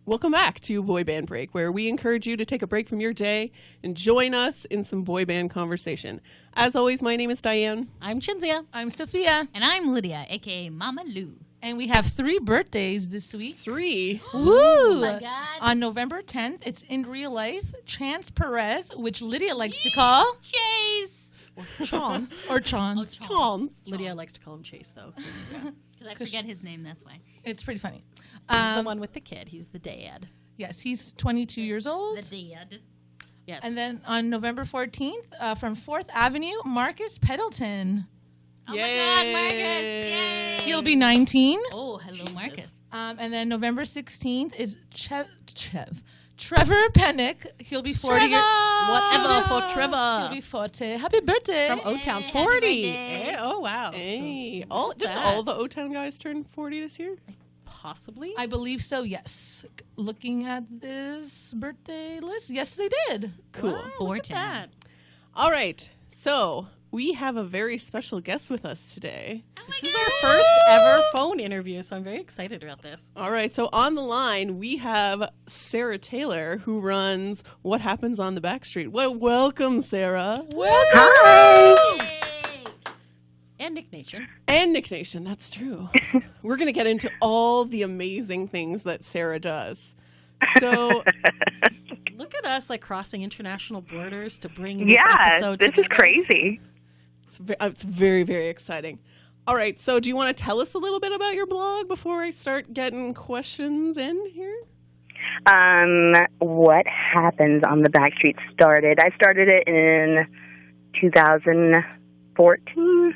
Welcome back to Boy Band Break, where we encourage you to take a break from your day and join us in some boy band conversation. As always, my name is Diane. I'm Chinzia. I'm Sophia. And I'm Lydia, a.k.a. Mama Lou. And we have 3 birthdays this week. 3. Woo! Oh, my God. On November 10th, it's in real life, Chance Perez, which Lydia likes to call Chase. Chance. or Chance. Oh, Chance. Lydia likes to call him Chase, though. Because I forget his name, that's why. It's pretty funny. He's the one with the kid. He's the dad. Yes, he's 22 years old. The dad. Yes. And then on November 14th, from 4th Avenue, Marcus Pendleton. Oh, my God, Marcus. Yay. He'll be 19. Oh, hello, Marcus. And then November 16th is Trevor Pennick. He'll be 40. Whatever for Trevor. He'll be 40. Happy birthday. From O-Town Hey, 40. happy birthday. Hey, oh, wow. Hey, So, didn't all the O-Town guys turn 40 this year? possibly. I believe so, yes. Looking at this birthday list, yes, they did. Cool. Wow, look at 410. that. All right. So we have a very special guest with us today. This is our first ever phone interview, so I'm very excited about this. All right. So on the line, we have Sara Taylor, who runs What Happens on the Backstreet. Well, welcome, Sara. Yay. And Nick Nation. And Nick Nation. That's true. We're going to get into all the amazing things that Sara does. So Look at us, like, crossing international borders to bring this episode this is together. crazy. it's very, very exciting. All right. So do you want to tell us a little bit about your blog before I start getting questions in here? What happens on the Backstreet started? I started it in 2014.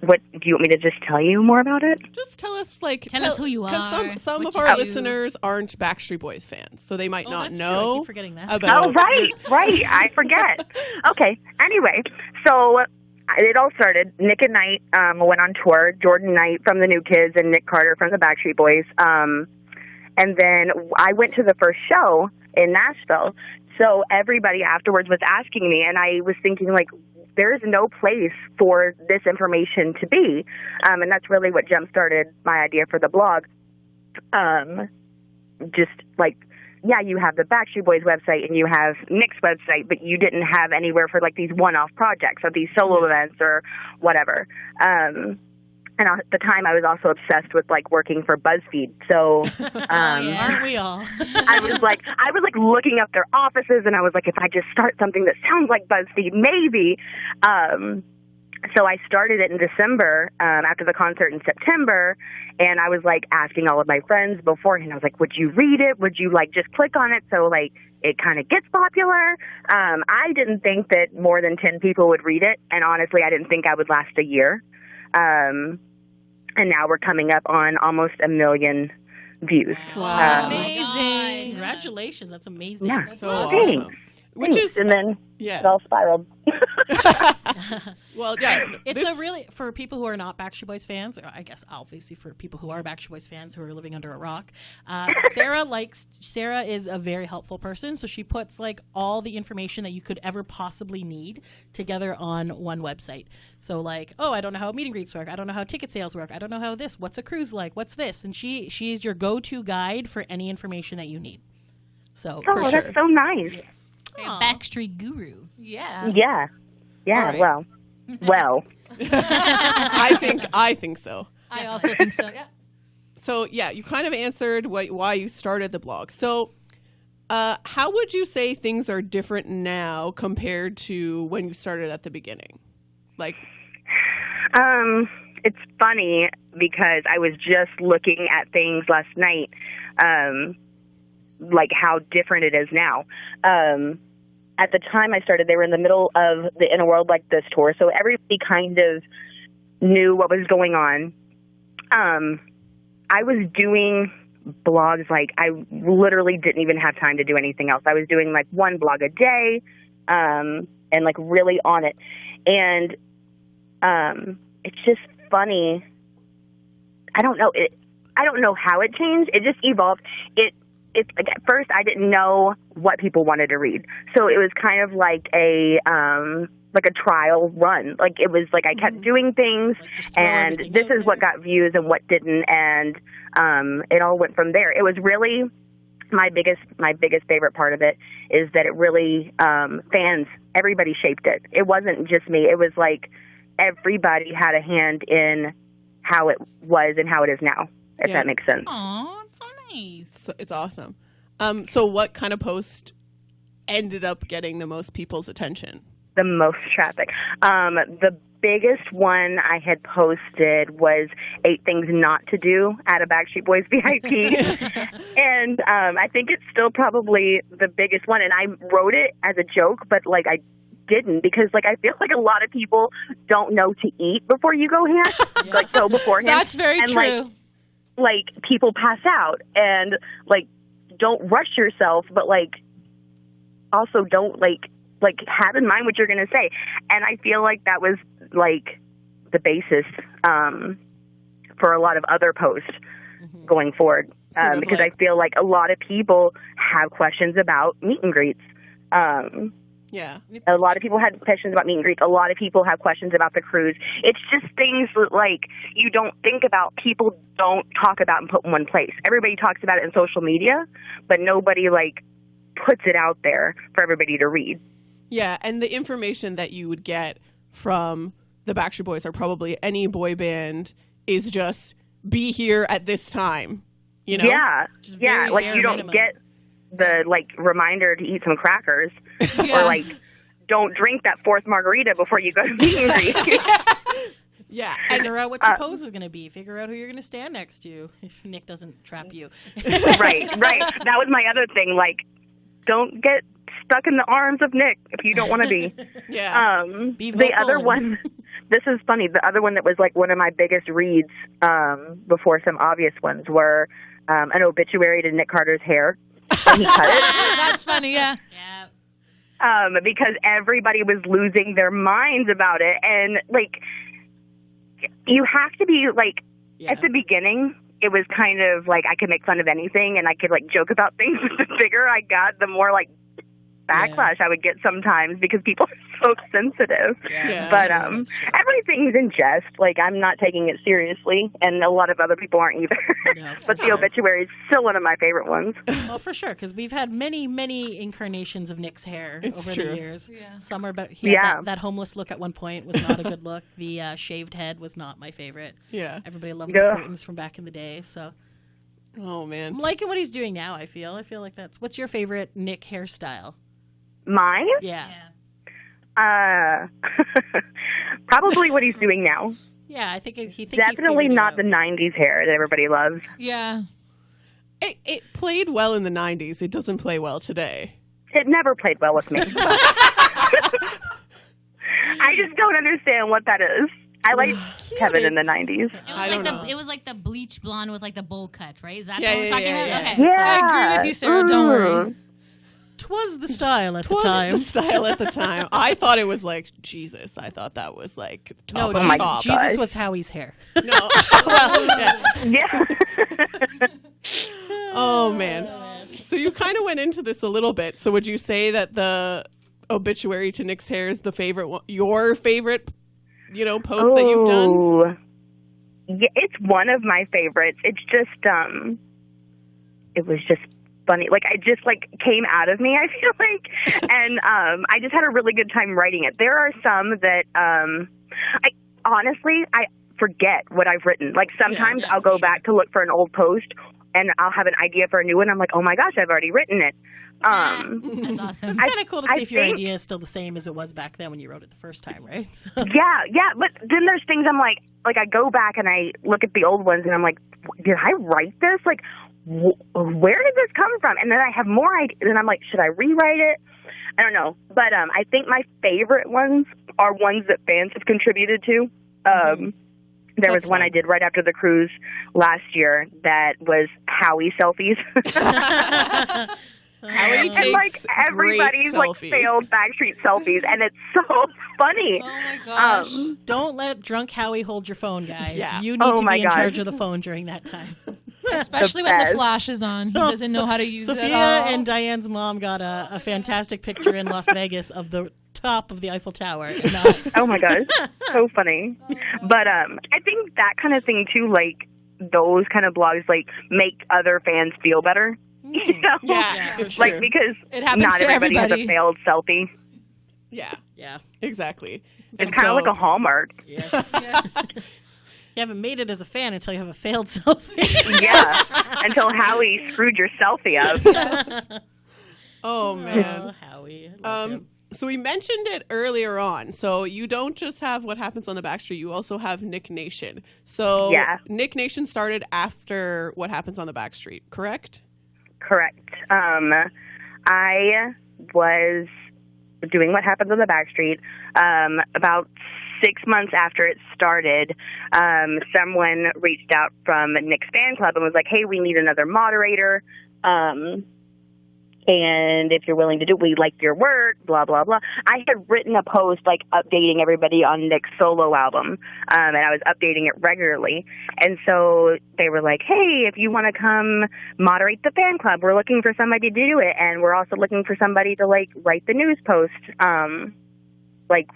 What do you want me to just tell you more about it? Just tell us, Tell us who you are, Because some what of you our do. listeners aren't Backstreet Boys fans, so they might Oh, not that's true. I know keep forgetting that. about. Oh, right. I forget. Okay. Anyway, so it all started. Nick and Knight went on tour. Jordan Knight from the New Kids and Nick Carter from the Backstreet Boys. And then I went to the first show in Nashville. So everybody afterwards was asking me, and I was thinking, like, there is no place for this information to be. And that's really what jump-started my idea for the blog. Just like, yeah, you have the Backstreet Boys website and you have Nick's website, but you didn't have anywhere for, like, these one-off projects or these solo events or whatever. And at the time, I was also obsessed with, like, working for BuzzFeed. So Aren't we all? I was like looking up their offices, and I was like, if I just start something that sounds like BuzzFeed, maybe. So I started it in December after the concert in September, and I was like asking all of my friends beforehand. I was like, would you read it? Would you, like, just click on it so, like, it kind of gets popular? I didn't think that more than 10 people would read it, and honestly, I didn't think I would last a year. And now we're coming up on almost 1 million views. Wow. Amazing. Congratulations. That's amazing. Yeah. So Thanks. awesome. Which is And then yeah. it all spiraled. Well, yeah. It's this- a really, for people who are not Backstreet Boys fans, or I guess obviously for people who are Backstreet Boys fans who are living under a rock, Sara is a very helpful person. So she puts, like, all the information that you could ever possibly need together on one website. So, like, oh, I don't know how meet and greets work. I don't know how ticket sales work. I don't know how this. What's a cruise like? What's this? And she is your go-to guide for any information that you need. So, Oh, For that's sure. so nice. yes. You're a Backstreet guru. Yeah. Yeah. Yeah, All right. well. I think so. I also think so, yeah. So yeah, you kind of answered why you started the blog. So how would you say things are different now compared to when you started at the beginning? Like, It's funny because I was just looking at things last night, like how different it is now. At the time I started, they were in the middle of the In a World Like This tour, so everybody kind of knew what was going on. I was doing blogs, like, I literally didn't even have time to do anything else. I was doing, like, 1 blog a day, and, like, really on it. And it's just funny. I don't know how it changed. It just evolved. It's like, at first I didn't know what people wanted to read. So it was kind of like like a trial run. Like it was like I kept doing things, Like, just throw and everything this out is what there. got views and what didn't, and it all went from there. It was really my biggest favorite part of it is that it really fans, everybody shaped it. It wasn't just me. It was like everybody had a hand in how it was and how it is now, if Yeah. that makes sense. Aw, it's so nice. So it's awesome. So what kind of post ended up getting the most people's attention? The most traffic. The biggest one I had posted was 8 things not to do at a Backstreet Boys VIP. And I think it's still probably the biggest one. And I wrote it as a joke, but like I didn't, because like I feel like a lot of people don't know to eat before you go hand, like go beforehand. That's very and, true. Like people pass out, and like don't rush yourself, but like also don't like have in mind what you're going to say. And I feel like that was like the basis for a lot of other posts going forward, Sort of because like- I feel like a lot of people have questions about meet and greets. Yeah. A lot of people had questions about meet and greets. A lot of people have questions about the cruise. It's just things that, like, you don't think about. People don't talk about and put in one place. Everybody talks about it in social media, but nobody, like, puts it out there for everybody to read. Yeah, and the information that you would get from the Backstreet Boys, or probably any boy band, is just be here at this time. You know? Yeah, Just yeah. very Like, bare you don't minimum. get the, like, reminder to eat some crackers Yeah. or, like, don't drink that 4th margarita before you go to meet and greet. Yeah. Figure out what your pose is going to be. Figure out who you're going to stand next to if Nick doesn't trap you. Right. That was my other thing. Like, don't get stuck in the arms of Nick if you don't want to be. Yeah. Be The vocal other and- one, this is funny. The other one that was like one of my biggest reads before some obvious ones were an obituary to Nick Carter's hair when he cut it. That's funny, yeah. Yeah. Because everybody was losing their minds about it. And, like, you have to be, like, Yeah. at the beginning, it was kind of like I could make fun of anything and I could, like, joke about things. The bigger I got, the more, like, backlash I would get sometimes because people are so sensitive. Yeah. But that's true. everything's in jest. Like, I'm not taking it seriously, and a lot of other people aren't either. No, But for the sure. obituary is still one of my favorite ones. Well, for sure, because we've had many, many incarnations of Nick's hair It's over true. the years. Yeah. Some are better. He had Yeah. that homeless look at one point was not a good look. The shaved head was not my favorite. Yeah. Everybody loved the Ugh. curtains from back in the day. So Oh, man. I'm liking what he's doing now. I feel like that's. What's your favorite Nick hairstyle? Mine? Yeah, Probably what he's doing now. yeah. I think he thinks Definitely not the 90s hair that everybody loves. Yeah. It played well in the 90s. It doesn't play well today. It never played well with me. I just don't understand what that is. I liked Kevin in the 90s. It was I like don't know. it was like the bleach blonde with like the bowl cut, right? Is that Yeah, what we're yeah, talking yeah, about? yeah. Okay. Yeah. I agree with you, Sarah. Don't worry. Twas the style at the Was time. the style at the time. I thought it was like Jesus. I thought that was like top No, of my top. Jesus God. was Howie's hair. No. Well, yeah. Yeah. Oh man. So you kind of went into this a little bit. So would you say that the obituary to Nick's hair is the favorite one, your favorite, post that you've done? Oh. Yeah, it's one of my favorites. It's just, it was just funny. Like, it just, like, came out of me, I feel like. And I just had a really good time writing it. There are some that, I honestly forget what I've written. Like, sometimes yeah, I'll for go sure. back to look for an old post, and I'll have an idea for a new one. I'm like, oh, my gosh, I've already written it. That's awesome. It's kind of cool to see I if your think- idea is still the same as it was back then when you wrote it the first time, right? Yeah, but then there's things I'm like I go back and I look at the old ones and I'm like, did I write this? Like, where did this come from? And then I have more ideas, and I'm like, should I rewrite it? I don't know. But I think my favorite ones are ones that fans have contributed to. There was That's one fun. I did right after the cruise last year that was Howie selfies. Howie And like takes everybody's great like selfies. failed Backstreet selfies, and it's so funny. Oh my gosh. Don't let drunk Howie hold your phone, guys. Yeah. You need Oh to my be in gosh. charge of the phone during that time. Especially when the best. flash is on. He doesn't know how to use it Sophia at all. and Diane's mom got a fantastic picture in Las Vegas of the top of the Eiffel Tower. And not... Oh my gosh, so funny. But I think that kind of thing too, like those kind of blogs, like make other fans feel better. You know? Yeah, it's like true. because It happens not to everybody has everybody. a failed selfie. Yeah, Yeah. exactly. It's And kind of so- like a Hallmark. Yes. Yes. You haven't made it as a fan until you have a failed selfie. Yeah, until Howie screwed your selfie up. Oh man. Oh, Howie. I love him. So we mentioned it earlier on. So you don't just have what happens on the Backstreet, you also have Nick Nation. So Yeah. Nick Nation started after what happens on the Backstreet, correct? Correct. I was doing what happens on the Backstreet. About 6 months after it started, someone reached out from Nick's fan club and was like, "Hey, we need another moderator. And if you're willing to do it, we like your work, blah, blah, blah." I had written a post, like, updating everybody on Nick's solo album, and I was updating it regularly. And so they were like, "Hey, if you want to come moderate the fan club, we're looking for somebody to do it, and we're also looking for somebody to, like, write the news post, like,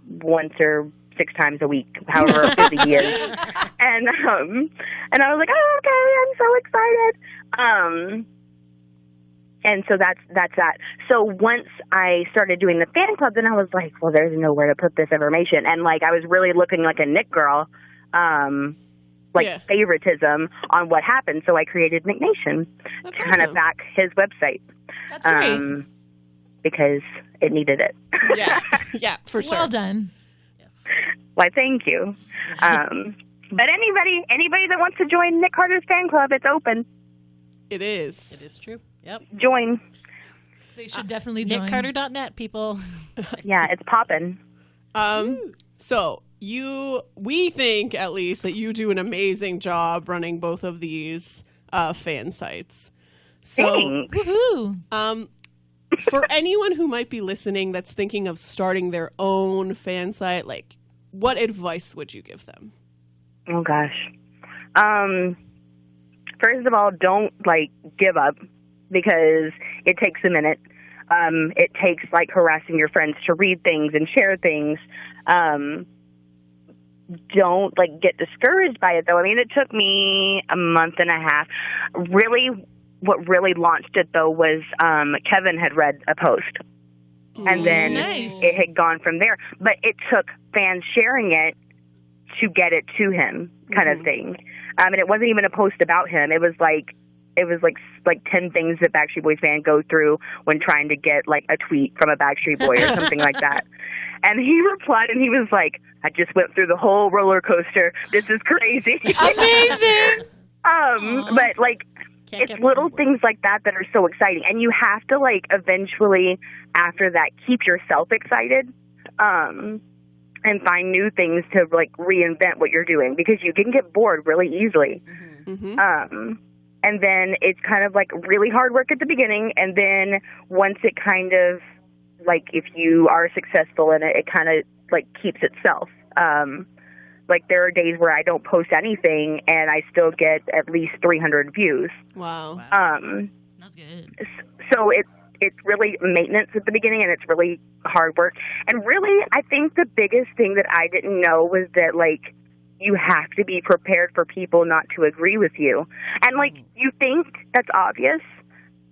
once or 6 times a week, however busy he is." And I was like, "Oh, okay, I'm so excited." And so that's that. So once I started doing the fan club, then I was like, well, there's nowhere to put this information. And, like, I was really looking like a Nick girl, Yeah. favoritism on what happened. So I created Nick Nation That's to kind of awesome. back his website That's great. because it needed it. Yeah, yeah, for sure. Well done. Yes. Why, thank you. But anybody that wants to join Nick Carter's fan club, it's open. It is. It is true. Yep. Join. They should definitely join. NickCarter.net, people. Yeah, it's poppin'. So we think at least that you do an amazing job running both of these fan sites. So, Thanks. Woohoo! for anyone who might be listening that's thinking of starting their own fan site, like, what advice would you give them? Oh, gosh. First of all, don't, like, give up because it takes a minute. It takes, like, harassing your friends to read things and share things. Don't, like, get discouraged by it, though. I mean, it took me a month and a half. Really, what really launched it, though, was Kevin had read a post. And then Nice. it had gone from there. But it took fans sharing it to get it to him, kind of thing. And it wasn't even a post about him. It was like 10 things that Backstreet Boys fans go through when trying to get, like, a tweet from a Backstreet Boy or something like that. And he replied, and he was like, "I just went through the whole roller coaster. This is crazy." Amazing. But, like, Can't it's get little bored. things like that that are so exciting. And you have to, like, eventually, after that, keep yourself excited and find new things to, like, reinvent what you're doing because you can get bored really easily. And then it's kind of, like, really hard work at the beginning. And then once it kind of, like, if you are successful in it, it kind of, like, keeps itself. Like, there are days where I don't post anything and I still get at least 300 views. Wow. That's good. So it's really maintenance at the beginning and it's really hard work. And really, I think the biggest thing that I didn't know was that, like, you have to be prepared for people not to agree with you. And, like, you think that's obvious,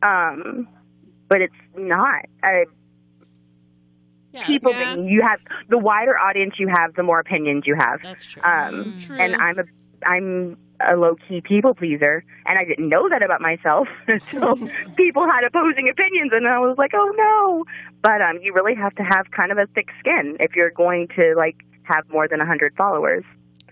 but it's not. Yeah, People Yeah. think you have, the wider audience you have, the more opinions you have. that's true. True. And I'm a low-key people pleaser, and I didn't know that about myself. So people had opposing opinions, and I was like, oh, no. But you really have to have kind of a thick skin if you're going to, like, have more than 100 followers.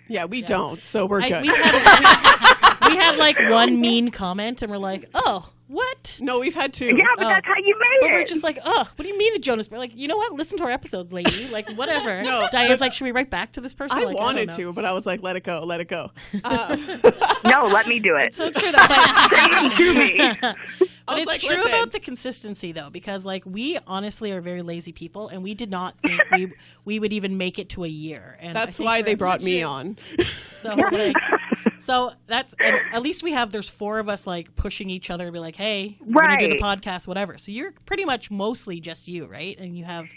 Yeah, we don't, so we're good. We had like one mean comment, and we're like, "Oh, what?" No, we've had two. Yeah, but that's how you But made we're it. just like, "Oh, what do you mean the Jonas?" We're like, "You know what? Listen to our episodes, lady. Like, whatever." No, Diane's like, "Should we write back to this person?" I Like, wanted don't know. to, but I was like, let it go, let it go. No, let me do it. So true. That, To me. but was it's like, true listen. about the consistency, though, because like we honestly are very lazy people, and we did not think we would even make it to a year. And I That's think why they we're- brought me on. So, like, so that's and at least we have. There's 4 of us like pushing each other to be like, "Hey, we're gonna do the Right. podcast, whatever." So you're pretty much mostly just you, right? And you have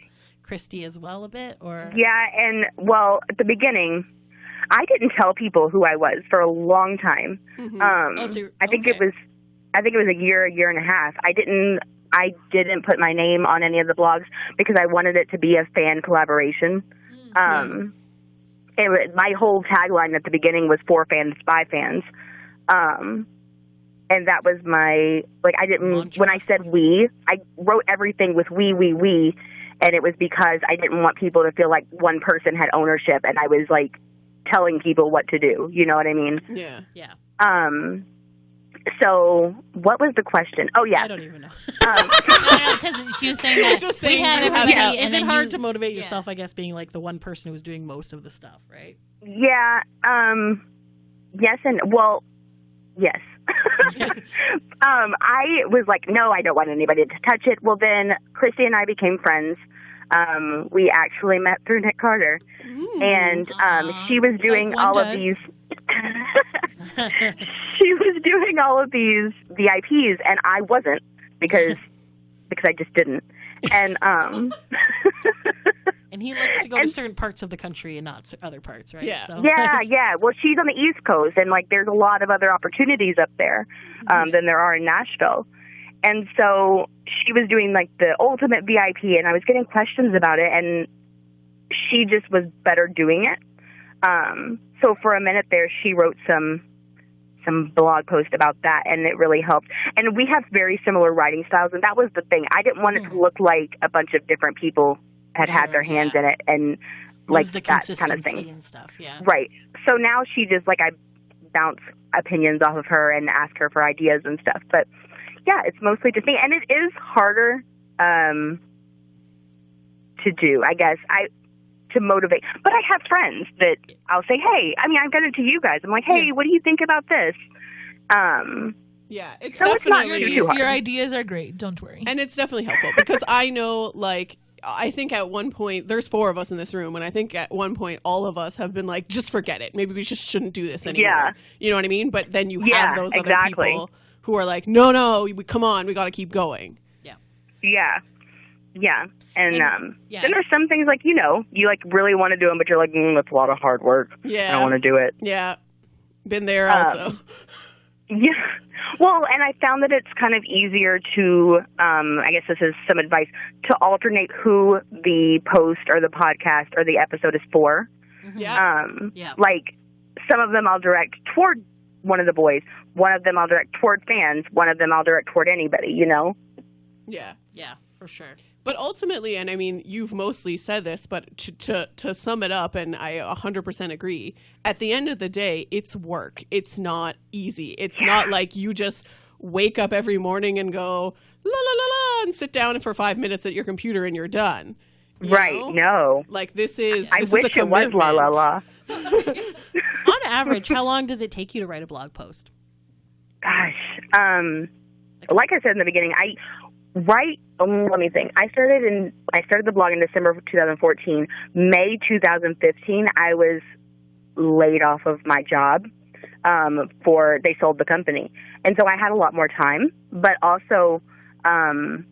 Christy as well a bit, or Yeah, and well, at the beginning, I didn't tell people who I was for a long time. I think it was a year and a half. I didn't put my name on any of the blogs because I wanted it to be a fan collaboration. My whole tagline at the beginning was for fans by fans. And that was my, I didn't, when I said we, I wrote everything with we, and it was because I didn't want people to feel like one person had ownership and I was telling people what to do. You know what I mean? Yeah. yeah. So what was the question? Oh, yeah. I don't even know. Because she was saying was just saying we had you have- everybody, Is and it then hard you- to motivate yeah. yourself, I guess, being the one person who's doing most of the stuff, right? Yeah. Yes and, well, yes. I was like, no, I don't want anybody to touch it. Well, then Christy and I became friends. We actually met through Nick Carter. And she was doing Like one all of does. these... She was doing all of these VIPs, and I wasn't because I just didn't. And And he likes to go to certain parts of the country and not other parts, right? Yeah. So, yeah. Well, she's on the East Coast, and there's a lot of other opportunities up there than there are in Nashville. And so she was doing the ultimate VIP, and I was getting questions about it, and she just was better doing it. So for a minute there, she wrote some blog post about that, and it really helped. And we have very similar writing styles, and that was the thing. I didn't want it to look like a bunch of different people had their hands in it, and Lose the that kind of consistency thing. and stuff, yeah. Right. So now she just I bounce opinions off of her and ask her for ideas and stuff. But yeah, it's mostly just me, and it is harder to do, I guess. To motivate. But I have friends that I'll say, hey, I've done it to you guys. I'm like, hey, what do you think about this? Yeah, it's So it's not definitely too hard. Your ideas are great. Don't worry. and it's definitely helpful because I know I think at one point there's 4 of us in this room, and I think at one point all of us have been just forget it. Maybe we just shouldn't do this anymore. Yeah. You know what I mean? But then you Yeah, have those exactly. other people who are like, no, come on, we got to keep going. Yeah. And yeah. then there's some things you really want to do them, but you're that's a lot of hard work. Yeah. I don't want to do it. Yeah, been there also. Yeah. Well, and I found that it's kind of easier to, I guess this is some advice, to alternate who the post or the podcast or the episode is for. Yeah. Yeah. Some of them I'll direct toward one of the boys. One of them I'll direct toward fans. One of them I'll direct toward anybody, Yeah. Yeah, for sure. But ultimately, and you've mostly said this, but to sum it up, and I 100% agree, at the end of the day, it's work. It's not easy. It's not like you just wake up every morning and go, la, la, la, la, and sit down for 5 minutes at your computer and you're done. You Right, know? no. This is I this wish is a it was la, la, la. On average, how long does it take you to write a blog post? Gosh. Like I said in the beginning, let me think. I started the blog in December of 2014. May 2015, I was laid off of my job. They sold the company, and so I had a lot more time. But also, then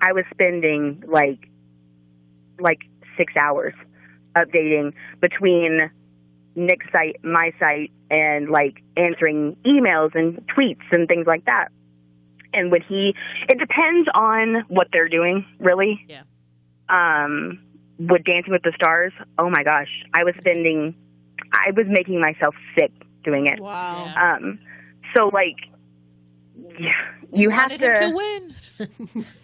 I was spending like 6 hours updating between Nick's site, my site, and answering emails and tweets and things like that. And it depends on what they're doing, really. Yeah. With Dancing with the Stars, oh my gosh, I was making myself sick doing it. wow. Yeah. So you have wanted him to to win.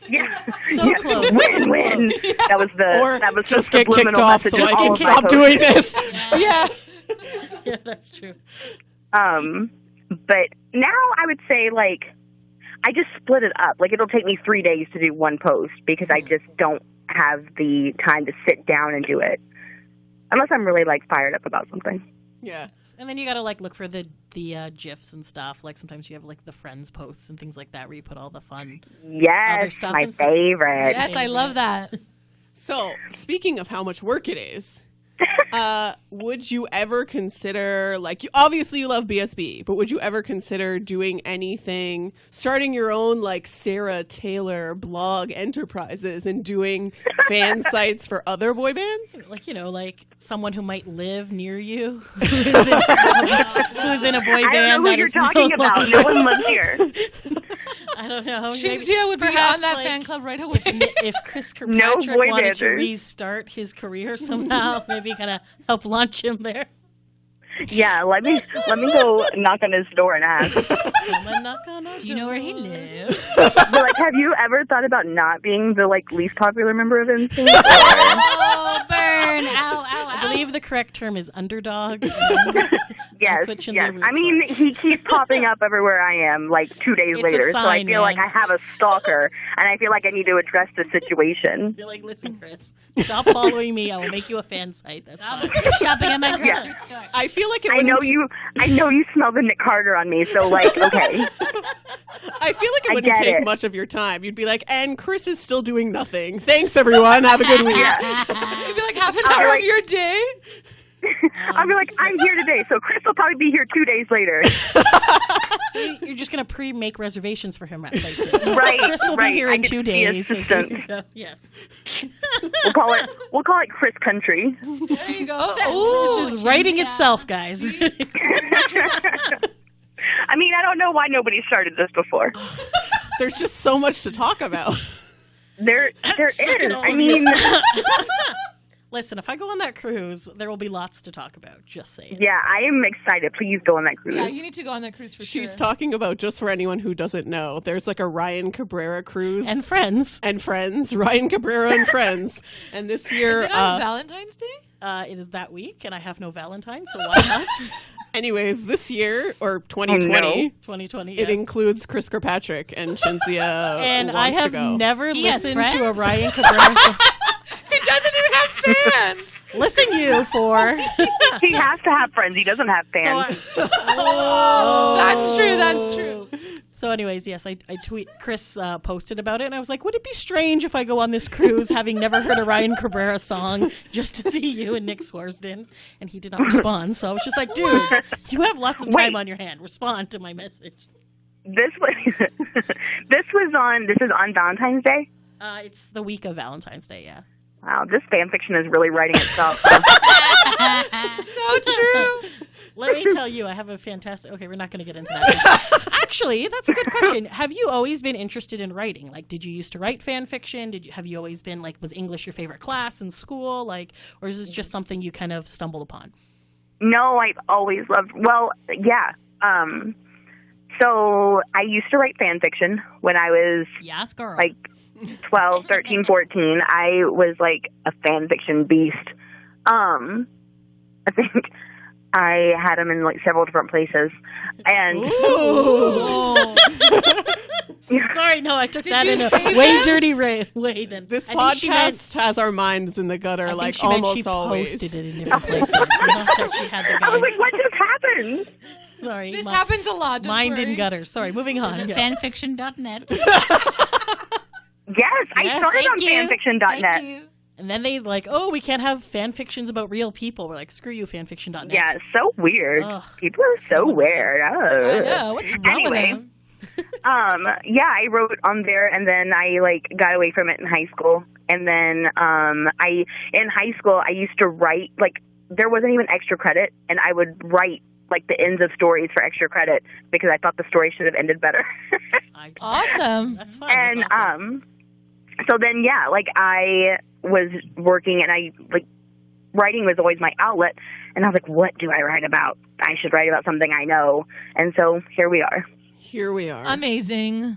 Yeah. So Yeah. close. Win. That was Or the just get kicked subliminal off message so in I all can of my stop posts. doing this. Yeah. Yeah, that's true. But now I would say I just split it up. It'll take me 3 days to do one post because I just don't have the time to sit down and do it. Unless I'm really fired up about something. Yeah. And then you got to look for the GIFs and stuff. Sometimes you have the friends posts and things like that where you put all the fun. Other Yes, stuff my and stuff. favorite. Yes, I love that. So, speaking of how much work it is, Would you ever consider, like, obviously you love BSB, but would you ever consider doing anything, starting your own, like, Sarah Taylor blog enterprises and doing fan sites for other boy bands? Like, like someone who might live near you who's in a boy band. I don't know who you're talking about. No one lives here. I don't know. Shinzia would be on that fan club right away. If Chris Kirkpatrick wanted to restart his career somehow, maybe kind of help launch him there. Yeah, let me go knock on his door and ask. Do you know where he lives? But, like, have you ever thought about not being the least popular member of NSYNC? Oh, burn! Ow, ow, ow. I believe the correct term is underdog. Yes. I mean, he keeps popping up everywhere I am, 2 days later. Sign, so I feel like man. I have a stalker, and I feel like I need to address the situation. You're like, listen, Chris, stop following me. I will make you a fan site. That's fine. Shopping at my grocery store. I feel like it I know you smell the Nick Carter on me, so okay. I feel like it wouldn't take much of your time. You'd be like, and Chris is still doing nothing. Thanks, everyone. Have a good week. You'd be like half an hour of your day. I'll be like, I'm here today, so Chris will probably be here 2 days later. See, you're just going to pre-make reservations for him at places. Right, Chris will be here I in get 2 to be days. assistant. Yes. We'll call it Chris Country. There you go. This is writing itself, guys. I mean, I don't know why nobody started this before. There's just so much to talk about. There is. I mean, listen, if I go on that cruise, there will be lots to talk about. Just saying. yeah, I am excited. Please go on that cruise. Yeah, you need to go on that cruise for sure. She's talking about, just for anyone who doesn't know, there's a Ryan Cabrera cruise. And friends. Ryan Cabrera and friends. And this year... Is it on Valentine's Day? It is that week, and I have no Valentine, so why not? Anyways, this year, or 2020, 2020, it includes Chris Kirkpatrick and Shinzia and wants I have to go. never He has listened to a friends? Ryan Cabrera song. He doesn't even have fans. Listen, you four. He has to have friends. He doesn't have fans. That's true. That's true. So anyways, yes, I tweet, Chris posted about it, and I was like, would it be strange if I go on this cruise having never heard a Ryan Cabrera song just to see you and Nick Swarsden? And he did not respond. So I was just like, dude, you have lots of time on your hand. Respond to my message. This is on Valentine's Day. It's the week of Valentine's Day, yeah. Wow, this fan fiction is really writing itself. So true. Let me tell you, I have a fantastic... Okay, we're not going to get into that. Actually, that's a good question. Have you always been interested in writing? Like, did you used to write fan fiction? Have you always been, was English your favorite class in school? Or is this just something you kind of stumbled upon? No, I've always loved... Well, yeah. So I used to write fan fiction when I was... Yes, girl. 12, 13, 14. I was a fan fiction beast. I think I had them in several different places. And Sorry, no, I took that you in a say way that? dirty way. Then This I think she meant- podcast has our minds in the gutter, I think she almost meant she always. posted it in different places. Not that she had the I was guides. like, what just happened? Sorry, This happens a lot. Don't mind worry. in gutter. Sorry, moving on. Yeah. Fanfiction.net. Yes, I Yes. started on Thank you. fanfiction.net. Thank you. And then they we can't have fan fictions about real people. We're like, screw you, fanfiction.net. Yeah, so weird. Ugh. People are so weird. I know. What's wrong Anyway. with them? Yeah, I wrote on there, and then I got away from it in high school. And then in high school I used to write there wasn't even extra credit, and I would write the ends of stories for extra credit because I thought the story should have ended better. Awesome. That's fine. And That's awesome. so then I was working, and writing was always my outlet, and I was like, what do I write about? I should write about something I know. And so here we are. Here we are. Amazing.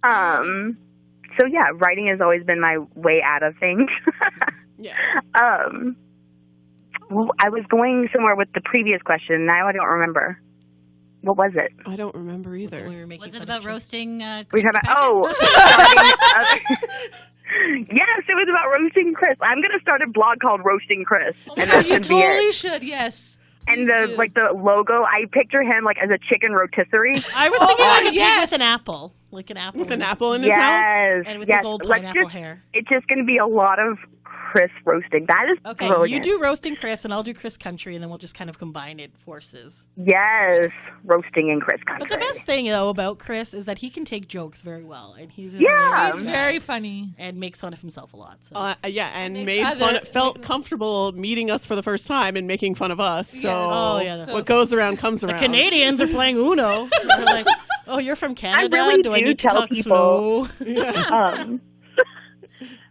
So yeah, writing has always been my way out of things. Yeah. I was going somewhere with the previous question. Now I don't remember. What was it? I don't remember either. We were making Was it fun about of roasting? We were talking about yes, it was about roasting Chris. I'm going to start a blog called Roasting Chris, and that's You going to be it. totally should. Yes. And Please the do. the logo, I picture him as a chicken rotisserie. I was thinking a pig yes. with an apple. Like an apple. With an apple in his mouth? Yes, And with yes. his old Let's pineapple just- hair. It's just going to be a lot of Chris roasting. That is Okay, brilliant. you do roasting Chris, and I'll do Chris Country, and then we'll just kind of combine it forces. Yes, roasting in Chris country. But the best thing, though, about Chris is that he can take jokes very well, and he's Yeah. He's very funny. and makes fun of himself a lot. So. Yeah, and makes made other- fun. Felt comfortable meeting us for the first time and making fun of us. So Oh, yeah, that's- what goes around comes around. Canadians are playing Uno. They're like, oh, you're from Canada? really do I do need to tell talk people- slow?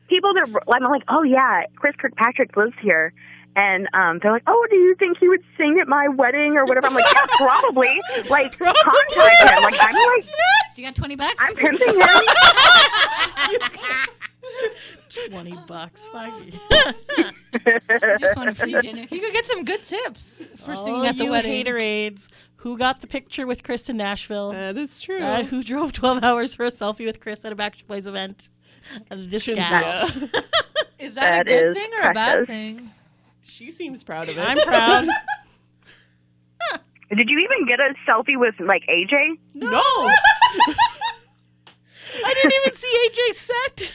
People that I'm like, oh yeah, Chris Kirkpatrick lives here, and they're like, oh, do you think he would sing at my wedding or whatever? I'm like, yeah, probably. Like, contact him. Like, I'm like, You got $20? I'm pimping him. $20. Fuck you. I just want a free dinner. You could get some good tips for Oh, singing at the you wedding. haterades. Who got the picture with Chris in Nashville? That is true. Who drove 12 hours for a selfie with Chris at a Backstreet Boys event? This guy. Shinzia. Is that a That good is thing or a bad precious. thing? She seems proud of it. I'm proud. Did you even get a selfie with like AJ? No. I didn't even see AJ set.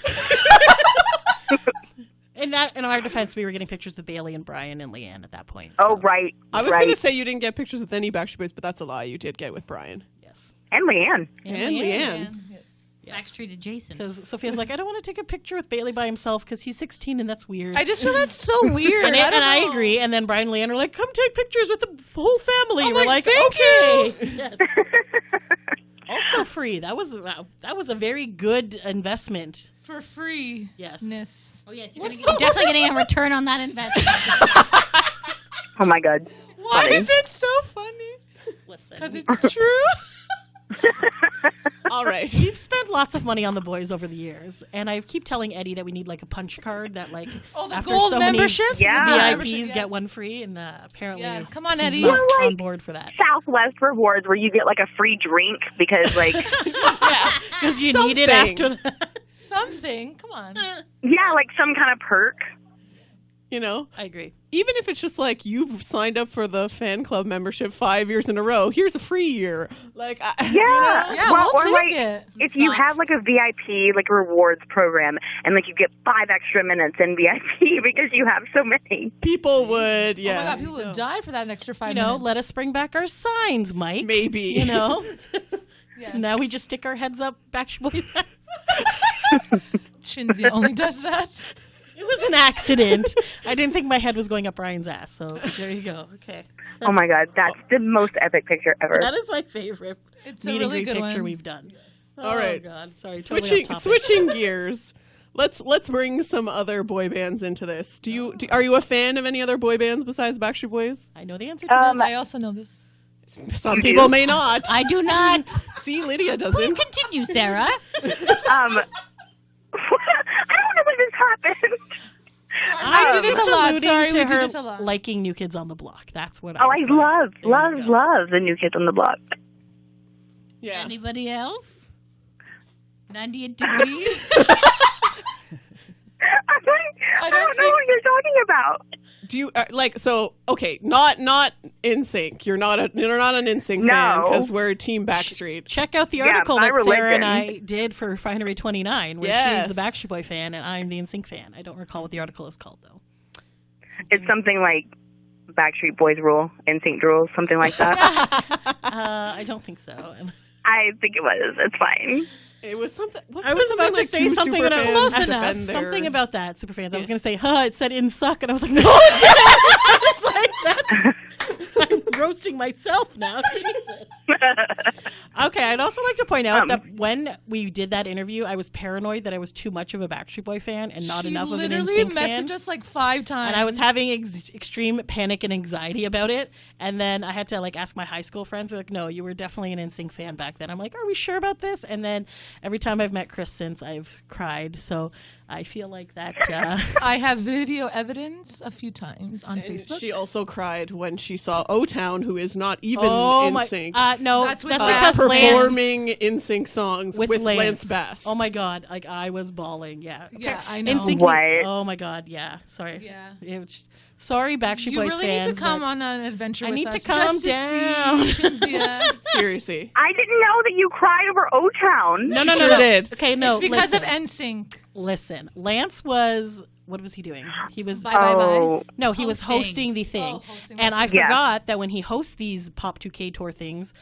In our defense, we were getting pictures with Bailey and Brian and Leanne at that point. Oh, right. I was right. going to say you didn't get pictures with any Backstreet Boys, but that's a lie. You did get with Brian. Yes. And Leanne. And Leanne. Yes. Backstreet adjacent. Because Sophia's like, I don't want to take a picture with Bailey by himself because he's 16 and that's weird. I just feel that's so weird. and I don't I know. agree. And then Brian and Leanne are like, come take pictures with the whole family. I'm We're like, like, "Thank okay. Yes. Also free. That was a very good investment. For free. Yes. Oh, yes. You're What's definitely getting a return on that investment. Oh my God. Why Funny. is it so funny? Because Listen, it's true. All right. we've spent lots of money on the boys over the years, and I keep telling Eddie that we need like a punch card that like Oh, the after gold so many membership? Yeah. VIPs Membership, get one free, and apparently Yeah, come on, he's Eddie. not Well, like- on board for that Southwest rewards where you get like a free drink because like because you need it Something. after that. Something. Come on. yeah, like some kind of perk. You know, I agree. even if it's just like you've signed up for the fan club membership 5 years in a row, here's a free year. Like, Yeah. Yeah, well, we'll or take like it. if you Socks. have like a VIP like rewards program and like you get 5 extra minutes in VIP because you have so many. people would, Oh yeah. my God, people would die for that extra 5 You know, minutes. let us bring back our signs, Mike. Maybe. You know, Yes. so now we just stick our heads up Backstreet Boys. Shinzia only does that. It was an accident. I didn't think my head was going up Ryan's ass, so there you go. Okay. Oh my God, that's the most epic picture ever. That is my favorite It's a meet and really greet good picture one. we've done. All right. Oh, God. Sorry. switching totally off topic. switching gears. Let's bring some other boy bands into this. Are you a fan of any other boy bands besides Backstreet Boys? I know the answer to this. I also know this. Some people may not. I do not. See, Lydia Please doesn't. continue, Sarah. I don't know when this happened. I do this a lot. Alluding Sorry, to we do her this a lot. liking New Kids on the Block. That's what Oh, I I was love the New Kids on the Block. Yeah. Anybody else? 98 degrees. I'm like, I don't know think- what you're talking about. Do you like so? Okay, not in sync. You're not an in sync fan No. because we're Team Backstreet. Check out the Yeah, article my that Sarah and religion. I did for Refinery 29, where Yes. she's the Backstreet Boy fan and I'm the NSYNC fan. I don't recall what the article is called, though. It's something like Backstreet Boys rule, NSYNC rules, something like that. I don't think so. I think it was. It's fine. It was something. I was about to say something about Close enough. something about that, superfans. I was going to say, it said in suck, and I was like, no, it didn't. I was like, I'm roasting myself now. Jesus. Okay, I'd also like to point out that when we did that interview, I was paranoid that I was too much of a Backstreet Boy fan and not She enough of an literally NSYNC fan. messaged us like 5 times. And I was having extreme panic and anxiety about it. And then I had to like ask my high school friends. They're like, no, you were definitely an NSYNC fan back then. I'm like, are we sure about this? And then every time I've met Chris since, I've cried. So I feel like that. I have video evidence a few times on And Facebook. she also cried when she saw O-Town, who is not even oh in my! sync, No, That's that's, with Lance. because Lance performing in sync songs with Lance Bass. Oh my God! Like I was bawling. Yeah. Yeah, I know. NSYNC What? Oh my God! Yeah. Sorry. Yeah. It was, sorry, Backstreet You Boys really fans. need to come but on an adventure I with need us. to calm just to down. see Shinzia. Seriously. I didn't know that you cried over O-Town. No, She no, sure no. did. Okay, no. It's because listen. of NSYNC. Listen, Lance was what was he doing? He was Bye, bye, bye. Oh, no, he was Hosting. hosting the thing. Oh, hosting and the I thing. Yeah. forgot that when he hosts these Pop 2K tour things,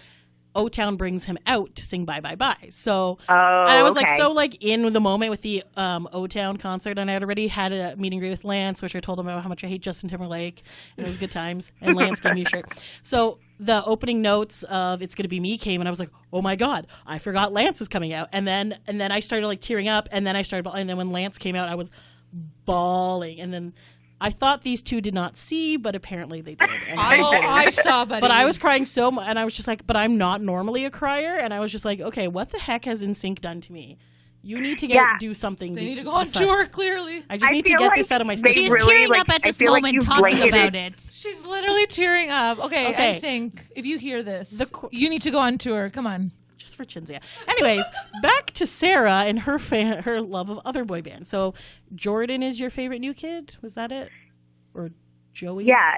O-Town brings him out to sing Bye Bye Bye. So and I was like okay. so like in the moment with the O-Town concert, and I had already had a meet and greet with Lance, which I told him about how much I hate Justin Timberlake, and it was good times. And Lance gave me a shirt. So the opening notes of "It's Gonna Be Me" came, and I was like, oh my god, I forgot Lance is coming out. And then I started like tearing up, and then and then when Lance came out, I was bawling, and then. I thought these two did not see, but apparently they did. And I saw, buddy. but I was crying so much, and I was just like, but I'm not normally a crier, and I was just like, okay, what the heck has NSYNC done to me? You need to do something. They need to go on tour, clearly. I just need to feel get like this out of my they system. She's really, tearing like, up at I this feel like moment you talking blanketed about it. She's literally tearing up. Okay, Okay. NSYNC, if you hear this, qu- you need to go on tour. Come on. Just for Chinzia. Anyways, back to Sarah and her love of other boy bands. So Jordan is your favorite new kid? Was that it? Or Joey? Yeah,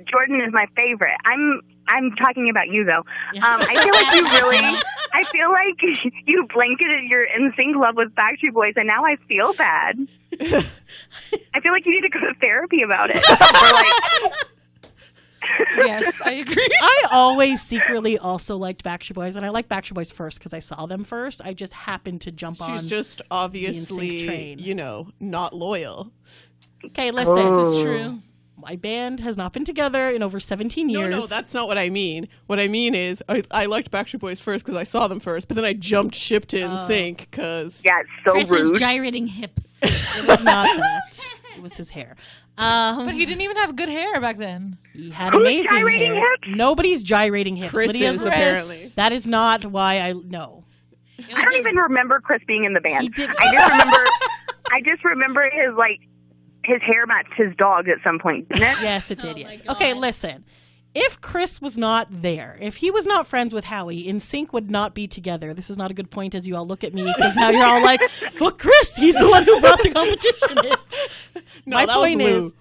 Jordan is my favorite. I'm talking about you though. I feel like I feel like you blanketed your NSYNC love with Backstreet Boys, and now I feel bad. I feel like you need to go to therapy about it. Or Yes, I agree. I always secretly also liked Backstreet Boys, and I like Backstreet Boys first because I saw them first. I just happened to jump on. She's just train. obviously, not loyal. Okay, listen. This is true. My band has not been together in over 17 years. No, that's not what I mean. What I mean is I liked Backstreet Boys first because I saw them first, but then I jumped ship to NSYNC because... yeah, it's so Chris was rude. gyrating hips. It was not that. It was his hair. But he didn't even have good hair back then. He had Who's amazing gyrating hair. hips? Nobody's gyrating hips. Chris Lydia's- is, apparently. That is not why I know. I don't even remember Chris being in the band. He did- I just remember his hair matched his dog at some point, didn't it? Yes, it did. Oh my Yes. God. Okay, listen. If Chris was not there, if he was not friends with Howie, NSYNC would not be together. This is not a good point as you all look at me because now you're all like, "Fuck Chris! He's the one who brought the competition in." No, My that was point Lou. is,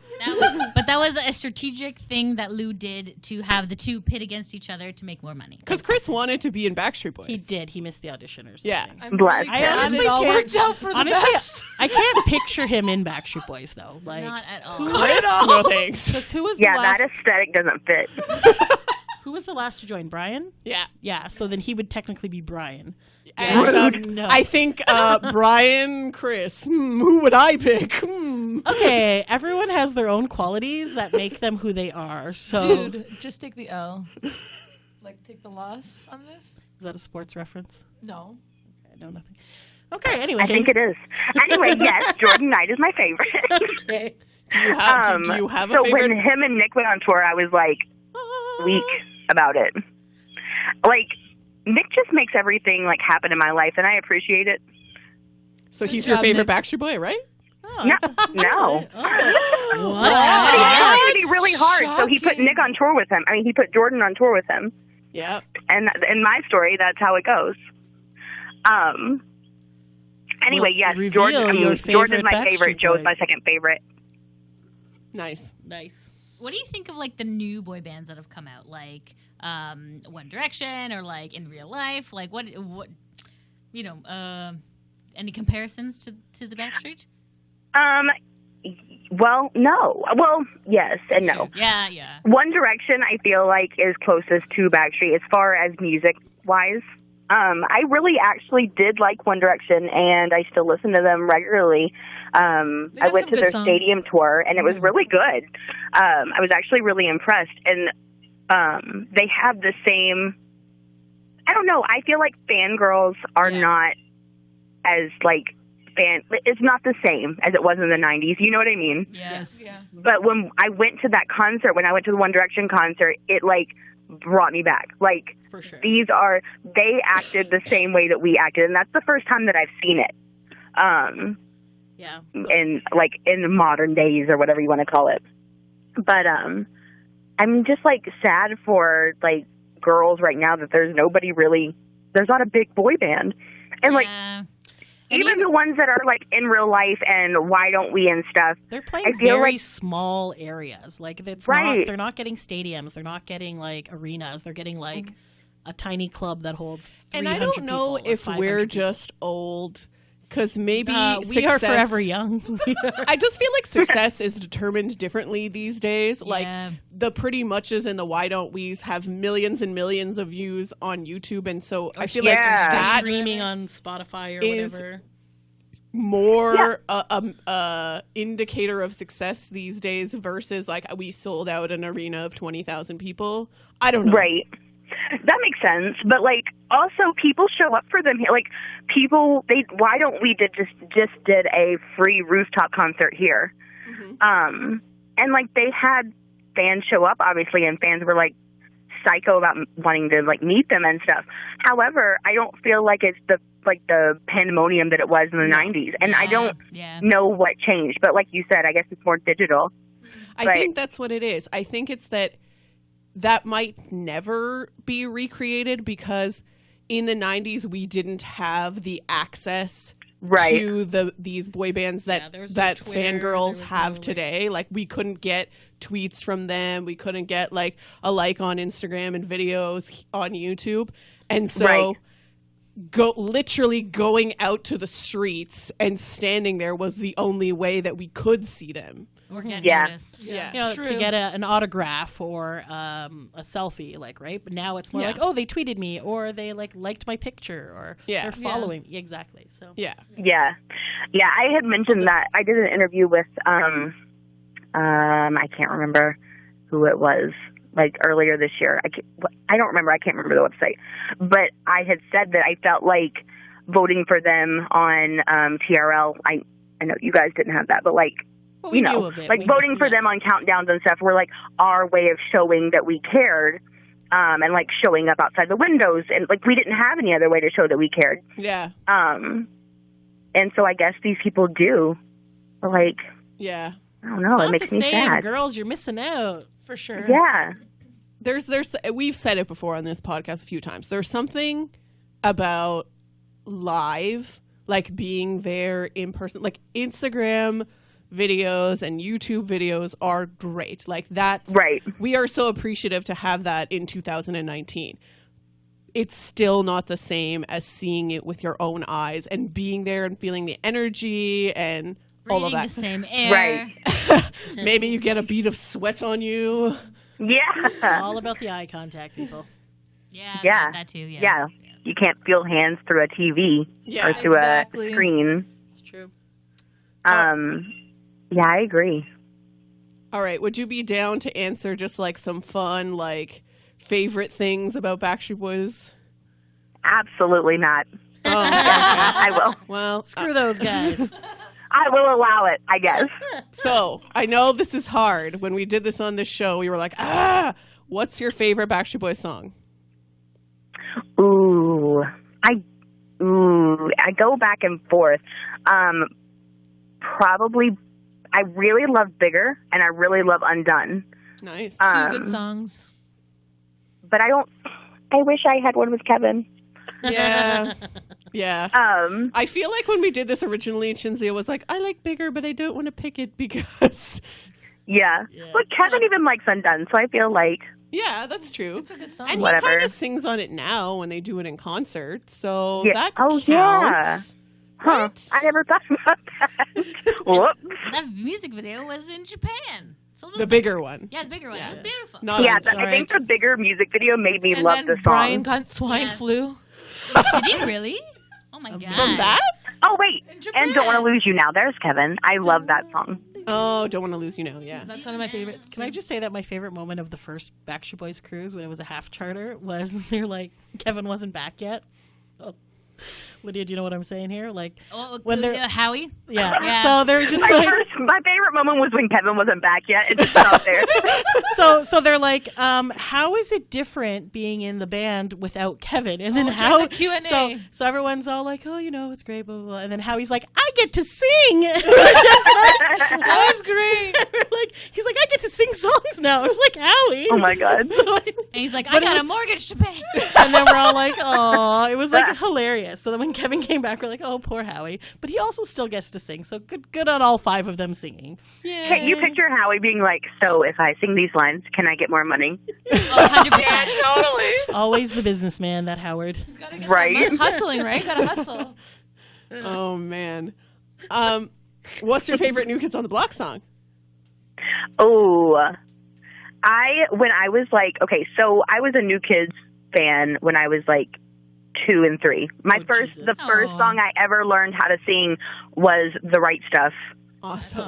But that was a strategic thing that Lou did to have the two pit against each other to make more money. Because Chris wanted to be in Backstreet Boys. he did. He missed the audition or something. Yeah. I'm Bless really him. glad honestly it all can't- worked out for the Honestly, best. I can't picture him in Backstreet Boys though. Like, Not at all. Chris? No thanks. 'cause who was Yeah, the last? that aesthetic doesn't fit. Who was the last to join? Brian. Yeah. Yeah. So then he would technically be Brian. And, No. I think Brian, Chris. Who would I pick? Okay, everyone has their own qualities that make them who they are. So, Dude, just take the L. Like, take the loss on this? is that a sports reference? No. I know nothing. Okay, anyway. I think it is. Anyway, yes, Jordan Knight is my favorite. Okay. Do you have, do you have a so favorite? when him and Nick went on tour, I was like weak about it. Like Nick just makes everything like happen in my life, and I appreciate it. So he's Good your job, favorite Nick. Backstreet Boy, right? No. What? But he tried to be really hard, so he put Shocking. Nick on tour with him. I mean, he put Jordan on tour with him. Yeah. And in my story, that's how it goes. Anyway, Well, yes, reveal your Jordan is my favorite favorite. Backstreet Joe's Boy. my second favorite. Nice. Nice. What do you think of like the new boy bands that have come out, like One Direction or like in real life? Like what any comparisons to the Backstreet? Well, no. Well, yes and no. Yeah. One Direction, I feel like, is closest to Backstreet as far as music-wise. I really actually did like One Direction, and I still listen to them regularly. I have went some to good their songs. stadium tour, and it was really good. I was actually really impressed. And they have the same... I don't know. I feel like fangirls are not as, like... It's not the same as it was in the 90s. You know what I mean? Yes. Yeah. But when I went to that concert, when I went to the One Direction concert, it, like, brought me back. Like, For sure. they acted the same way that we acted, and that's the first time that I've seen it. Yeah. In the modern days or whatever you want to call it. But I'm just like sad for like girls right now that there's not a big boy band. And like Yeah. even the ones that are like in real life and Why Don't We and stuff. They're playing I feel very like- small areas. Like it's Right. not. They're not getting stadiums. They're not getting like arenas. They're getting like a tiny club that holds. And I 300 don't know people or if 500 we're people. just old Because maybe we success, are forever young. I just feel like success is determined differently these days. Like Yeah. the pretty muches and the why don't we's have millions and millions of views on YouTube, and so I feel like Yeah. that Streaming on Spotify or is- whatever. more indicator of success these days versus like we sold out an arena of 20,000 people. I don't know. Right. That makes sense, but like also people show up for them here. Like people, why don't we just did a free rooftop concert here, and like they had fans show up obviously, and fans were like psycho about wanting to like meet them and stuff. However, I don't feel like it's the pandemonium that it was in the 90s, and I don't know what changed. But like you said, I guess it's more digital. I think that's what it is. I think it's that might never be recreated because in the 90s we didn't have the access to these boy bands that there was no that Twitter, fangirls there was have no, today. Like we couldn't get tweets from them. We couldn't get like a like on Instagram and videos on YouTube. And so literally going out to the streets and standing there was the only way that we could see them. Or get Yeah. noticed. Yeah. You know, True. to get an autograph or a selfie, like, right? But now it's more like, oh, they tweeted me, or they like liked my picture, or they're following me. Exactly. So Yeah. Yeah. I had mentioned that I did an interview with I can't remember who it was, like earlier this year. I don't remember. I can't remember the website, but I had said that I felt like voting for them on TRL. I know you guys didn't have that, but like. we You know, knew of it. like voting for them on countdowns and stuff were like our way of showing that we cared, and like showing up outside the windows, and like we didn't have any other way to show that we cared. Yeah. And so I guess these people do. But like, Yeah. I don't know. It's It not makes the me same, sad. girls. You're missing out. For sure. Yeah. There's we've said it before on this podcast a few times. There's something about live, like being there in person, like Instagram videos and YouTube videos are great. Like that's Right. We are so appreciative to have that in 2019. It's still not the same as seeing it with your own eyes and being there and feeling the energy and all of Breathing that. the same air. Right. Maybe you get a bead of sweat on you. It's Yeah. all about the eye contact, people. Yeah. Yeah. That too. Yeah. Yeah. You can't feel hands through a TV Yeah, or through exactly. a screen. It's true. Yeah, I agree. All right. Would you be down to answer just like some fun, like favorite things about Backstreet Boys? Absolutely not. Oh, I will. well, Screw those guys. I will allow it, I guess. so I know this is hard. When we did this on this show, we were like, what's your favorite Backstreet Boys song? I go back and forth. Probably, I really love Bigger, and I really love Undone. Nice. Two good songs. But I wish I had one with Kevin. yeah. Yeah. Um, I feel like when we did this originally, Shinzia was like, I like Bigger, but I don't want to pick it because... yeah. But Kevin even likes Undone, so I feel like, Yeah, that's true. It's a good song. And Whatever. he kind of sings on it now when they do it in concert, so Yeah. that Oh, counts. yeah. huh, I never thought about that. Whoops. That music video was in Japan. So The bigger one. Yeah, the bigger one. Yeah. It was beautiful. Not Yeah, on- I think the Bigger music video made me And love then the song. Brian got swine Yeah. flu. Did he really? Oh my god. From that? Oh, wait. Japan. And Don't Want to Lose You Now. There's Kevin. I love that song. Oh, Don't Want to Lose You Now, yeah. That's one of my favorites. Can I just say that my favorite moment of the first Backstreet Boys cruise when it was a half charter was they're like, Kevin wasn't back yet. So, Lydia, do you know what I'm saying here? Like, Oh, when they're- Howie? yeah. Yeah. So they're just My like, favorite moment was when Kevin wasn't back yet. It just stopped there. so they're like, how is it different being in the band without Kevin? And then during how the Q&A. So everyone's all like, oh, you know, it's great, blah blah blah. And then Howie's like, I get to sing. That was great. Like, he's like, I get to sing songs now. I was like, Howie. Oh, my God. And he's like, I got a mortgage to pay. And then we're all like, oh, it was like hilarious. So then when Kevin came back, we're like, oh, poor Howie. But he also still gets to sing. So good on all five of them singing. Can you picture Howie being like, so if I sing these lines, can I get more money? Oh, 100%. Totally. Always the businessman, that Howard. Gotta get Right. that hustling, right? Gotta hustle. Oh man. What's your favorite New Kids on the Block song? Oh, when I was like, okay, so I was a New Kids fan when I was like 2 and 3. The first song I ever learned how to sing was "The Right Stuff." Awesome.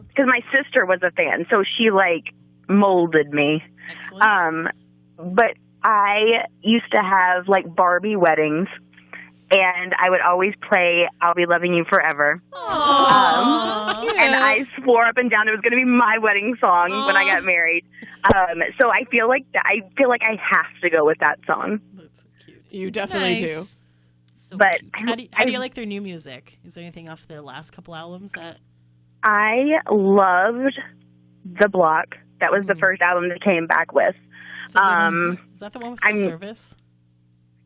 Because my sister was a fan, so she like molded me. Excellent. But I used to have like Barbie weddings, and I would always play "I'll Be Loving You Forever." And I swore up and down it was going to be my wedding song when I got married. So I feel like I have to go with that song. That's so cute. You definitely do. So But cute. How do you like their new music? Is there anything off the last couple albums that? I loved The Block. That was the first album they came back with. Is that the one with Full Service?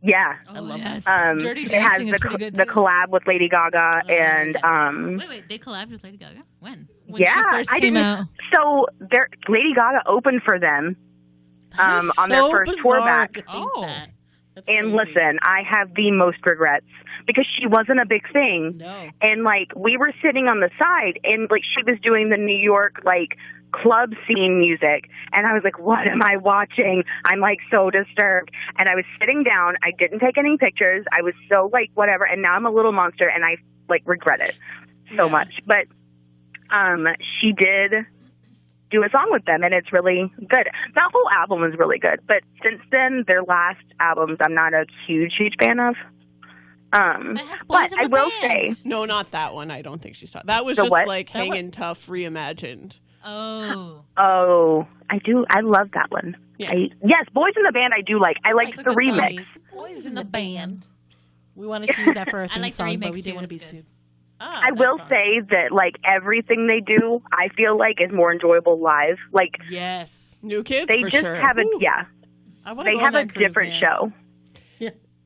Yeah. Oh, I love yes. It Dirty has Dancing is pretty good the too. collab with Lady Gaga and Wait, they collabed with Lady Gaga? When? When yeah, she first I came didn't. out. So Lady Gaga opened for them on their first tour back. That's And crazy. listen, I have the most regrets because she wasn't a big thing. No. And like we were sitting on the side and like she was doing the New York like club scene music and I was like, what am I watching? I'm like so disturbed. And I was sitting down, I didn't take any pictures. I was so like whatever, and now I'm a little monster and I like regret it so much. But she did do a song with them and it's really good. That whole album is really good. But since then their last albums I'm not a huge fan of. But I will say No, not that one. I don't think she's taught. That was The just what? like Hangin' Tough reimagined. Oh. I do. I love that one. Yeah. Yes, Boys in the Band I do like. I like That's a the good song. remix. Boys in the band. We wanted to use that for our theme like the song, but remix we too, didn't want to be that's good. sued. I will say that like everything they do, I feel like is more enjoyable live. Like Yes. New Kids they for just sure. have a I wanna they go on have a that cruise, different man. show.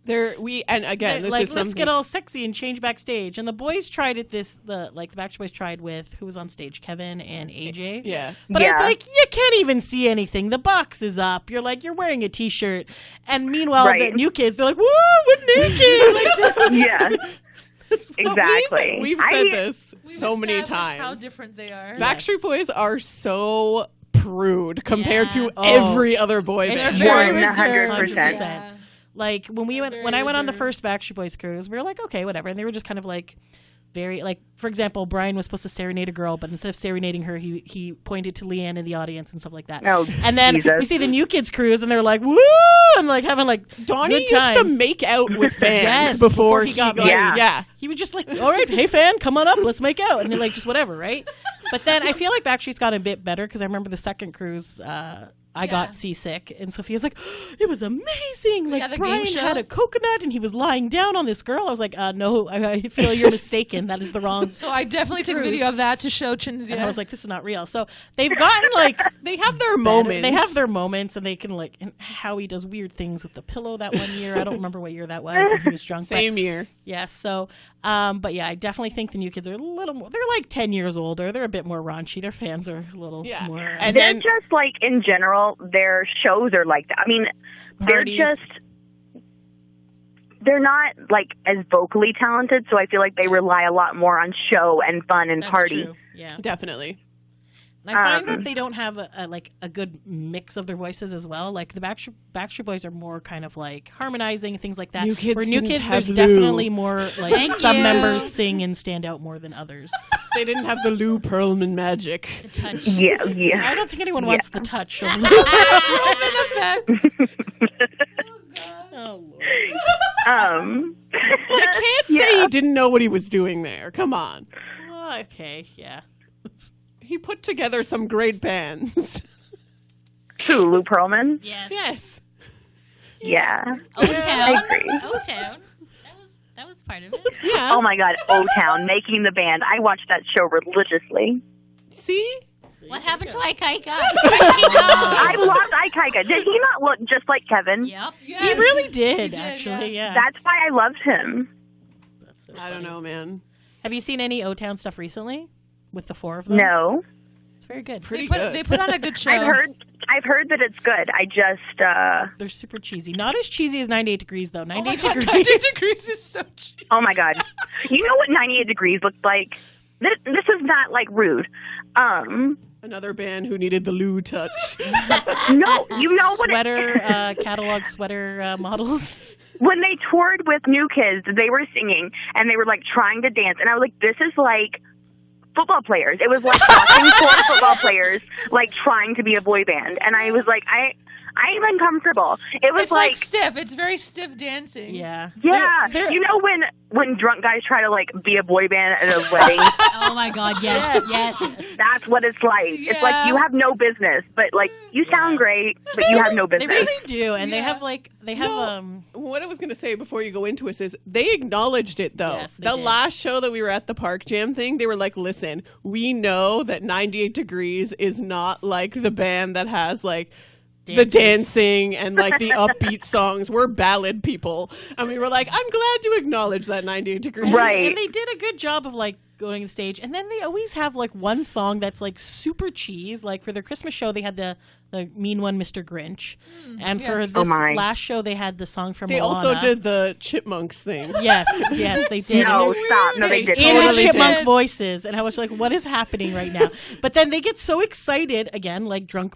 And again, this Like, is let's something. get all sexy and change backstage. And the boys tried it. The Backstreet Boys tried with who was on stage, Kevin and AJ. Yeah. But Yeah. it's like you can't even see anything. The box is up. You're like you're wearing a T-shirt, and meanwhile Right. the new kids they're like, "Woo, we're naked!" Like, Yeah, that's what exactly. We've said this so many established times. How different they are. Backstreet Boys are so prude compared Yeah. to every other boy It's band. very 100%. reserved. Yeah. Like when Very I went on the reserved. first Backstreet Boys cruise, we were like, okay, whatever, and they were just kind of like very like, for example, Brian was supposed to serenade a girl, but instead of serenading her, he pointed to Leanne in the audience and stuff like that. Oh, And then Jesus. we see the new kids cruise, and they're like, woo, and like having like Donnie good used to times. make out with fans Yes, before before he got married. Yeah. He would just like, all right, hey fan, come on up, let's make out, and then like just whatever, right? But then I feel like Backstreet's got a bit better because I remember the second cruise. I got seasick, and Sophia's like, it was amazing. Like Yeah, the Brian game show. had a coconut, and he was lying down on this girl. I was like, no, I feel you're mistaken. That is the wrong. So I definitely took video of that to show Chinzia. And I was like, this is not real. So they've gotten like They have their better. moments. They have their moments, and they can like. And Howie does weird things with the pillow that one year. I don't remember what year that was when he was drunk. but- Same year. Yes. So, but yeah, I definitely think the new kids are a little more. They're like 10 years older. They're a bit more raunchy. Their fans are a little Yeah. more. And they're then just like in general, their shows are like that. I mean, Party. they're not like as vocally talented, so I feel like they rely a lot more on show and fun and That's party. true. Yeah. definitely. And I find that they don't have a good mix of their voices as well. Like the Backstreet Boys are more kind of like harmonizing and things like that. New Kids Where New didn't Kids, have there's Lou. definitely more like Thank some you. members sing and stand out more than others. They didn't have the Lou Pearlman magic. The touch. Yeah, I yeah. don't think anyone wants the touch. Of oh, Lord. You can't say he didn't know what he was doing there. Come on. Well, okay, yeah. He put together some great bands. Who, Lou Pearlman? Yes. Yes. Yeah. O-Town. agree. O-Town. That was part of it. Yeah. Oh my God, O-Town, making the band. I watched that show religiously. See? What happened to Ike Ike? I loved Ike. Did he not look just like Kevin? Yep. He really did, did, actually, yeah. That's why I loved him. That's so I don't funny. know, man. Have you seen any O-Town stuff recently? With the four of them? No. It's very good. Pretty They good. put on a good show. I've heard that it's good. I just They're super cheesy. Not as cheesy as 98 Degrees, though. 98 God, Degrees. 90 degrees is so cheap. oh my God. You know what 98 Degrees looked like? This is not like rude. Another band who needed the loo touch. No, you know what? Sweater, catalog sweater models. When they toured with New Kids, they were singing and they were like trying to dance, and I was like, this is like football players. It was like watching four football players like trying to be a boy band, and I was like, I'm uncomfortable. It was It's like stiff. It's very stiff dancing. Yeah. yeah. You know when drunk guys try to like be a boy band at a wedding? Oh my God, yes. That's what it's like. Yeah. It's like you have no business, but like you sound great, but you have no They business. really do, and they have What I was going to say before you go into it is they acknowledged it, though. Yes, they the did. last show that we were at the Park Jam thing, they were like, listen, we know that 98 Degrees is not like the band that has like the dancing and like the upbeat songs. We're ballad people. And we were like, I'm glad you acknowledge that 98 Degrees. Right. And they did a good job of like going on stage, and then they always have like one song that's like super cheese. Like for their Christmas show, they had the mean one, Mr. Grinch, and for yes. this my. last show, they had the song from They Moana. also did the Chipmunks thing. Yes, they did. No, And stop. No, they did. in the Totally chipmunk did. voices, and I was like, "What is happening right now?" But then they get so excited again, like drunk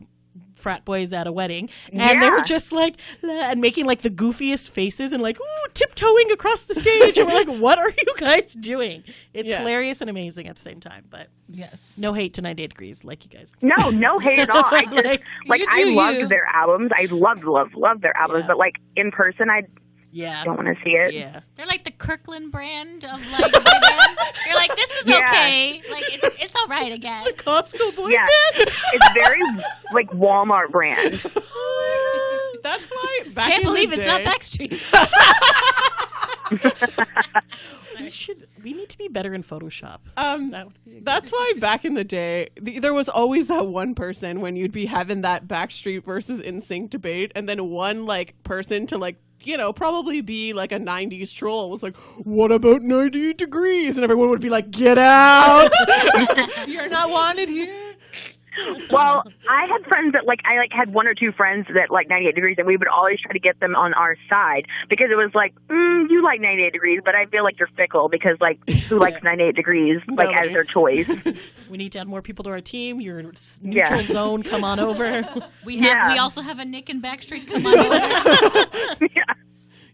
frat boys at a wedding, and they were Yeah. just like and making like the goofiest faces and like ooh, tiptoeing across the stage, and we're like, "What are you guys doing?" It's Yeah. hilarious and amazing at the same time, but Yes. no hate to 98 Degrees, like you guys. No hate at all. I just Like, you I do loved you. their albums. I loved their albums, Yeah. but like in person, I Yeah, don't want to see it. yeah. They're like the Kirkland brand of like boy band. You're like, this is Yeah. okay. Like it's all right again. Costco boy Yeah, it's very like Walmart brand. That's why back Can't in believe the it's day, not Backstreet. we need to be better in Photoshop. That would be a good- That's why back in the day, there was always that one person when you'd be having that Backstreet versus NSYNC debate, and then one like person to like, you know, probably be like a 90s troll was like, what about 98 Degrees? And everyone would be like, get out. You're not wanted here. Well, I had friends that like I like had one or two friends that like 98 Degrees, and we would always try to get them on our side because it was like, you like 98 Degrees, but I feel like you're fickle because like who likes 98 Degrees like Nobody. as their choice? We need to add more people to our team. Your neutral Yeah. zone, come on over. Yeah. We also have a Nick and Backstreet come on over. Yeah.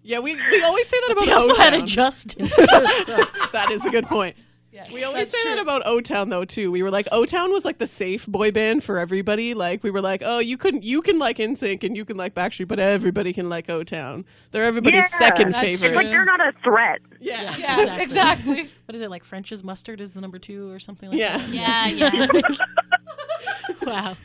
Yeah, we always say that about We also had a O-Town. Justin. That is a good point. Yes, We always that's say true. that about O-Town though too. We were like, O-Town was like the safe boy band for everybody. Like we were like, oh, you can like NSYNC and you can like Backstreet, but everybody can like O-Town. They're everybody's Yeah. second That's favorite. It's like you're not a threat. Yeah. Yeah, exactly. What is it, like French's mustard is the number 2 or something like Yeah. that? Yeah. Wow.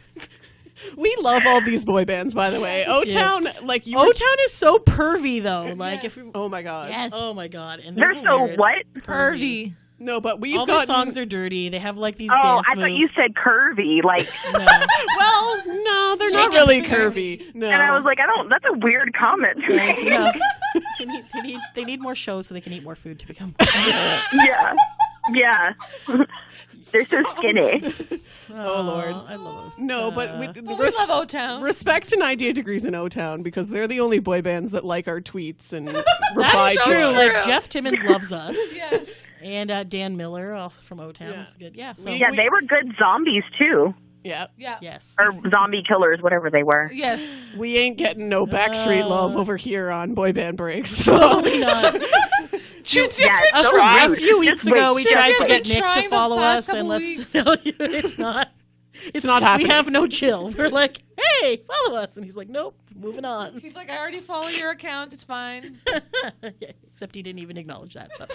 We love all these boy bands, by the way. O-Town, like you. O-Town is so pervy though. Like if Oh my god. Yes. oh my god, and They're so weird. what? Pervy. No, but we've All their got songs are dirty. They have like these Oh, dance I thought moves. you said curvy. Like, No. Well, no, they're not really curvy. No. and I was like, that's a weird comment to Yes, me. no. They need more shows so they can eat more food to become. Yeah. Yeah. They're so skinny. Oh Lord. I love them. No, but We love O-Town. respect to 98 Degrees in O-Town because they're the only boy bands that like our tweets and That reply is to true. us. Like Jeff Timmons loves us, Yes. and Dan Miller, also from O-Town, Yeah. is good. Yeah. So We- Yeah, they were good zombies too, Yeah. Yeah. yes. or zombie killers, whatever they were. Yes. We ain't getting no Backstreet love over here on Boy Band Breaks. Probably not. Yeah, A, so a rude. few weeks Just wait, ago, we just tried to wait. get Nick Trying to the follow past us, and couple let's weeks. tell you, it's not. It's not happening. We have no chill. We're like, hey, follow us, and he's like, nope, moving on. He's like, I already follow your account. It's fine. Yeah, except he didn't even acknowledge that. So.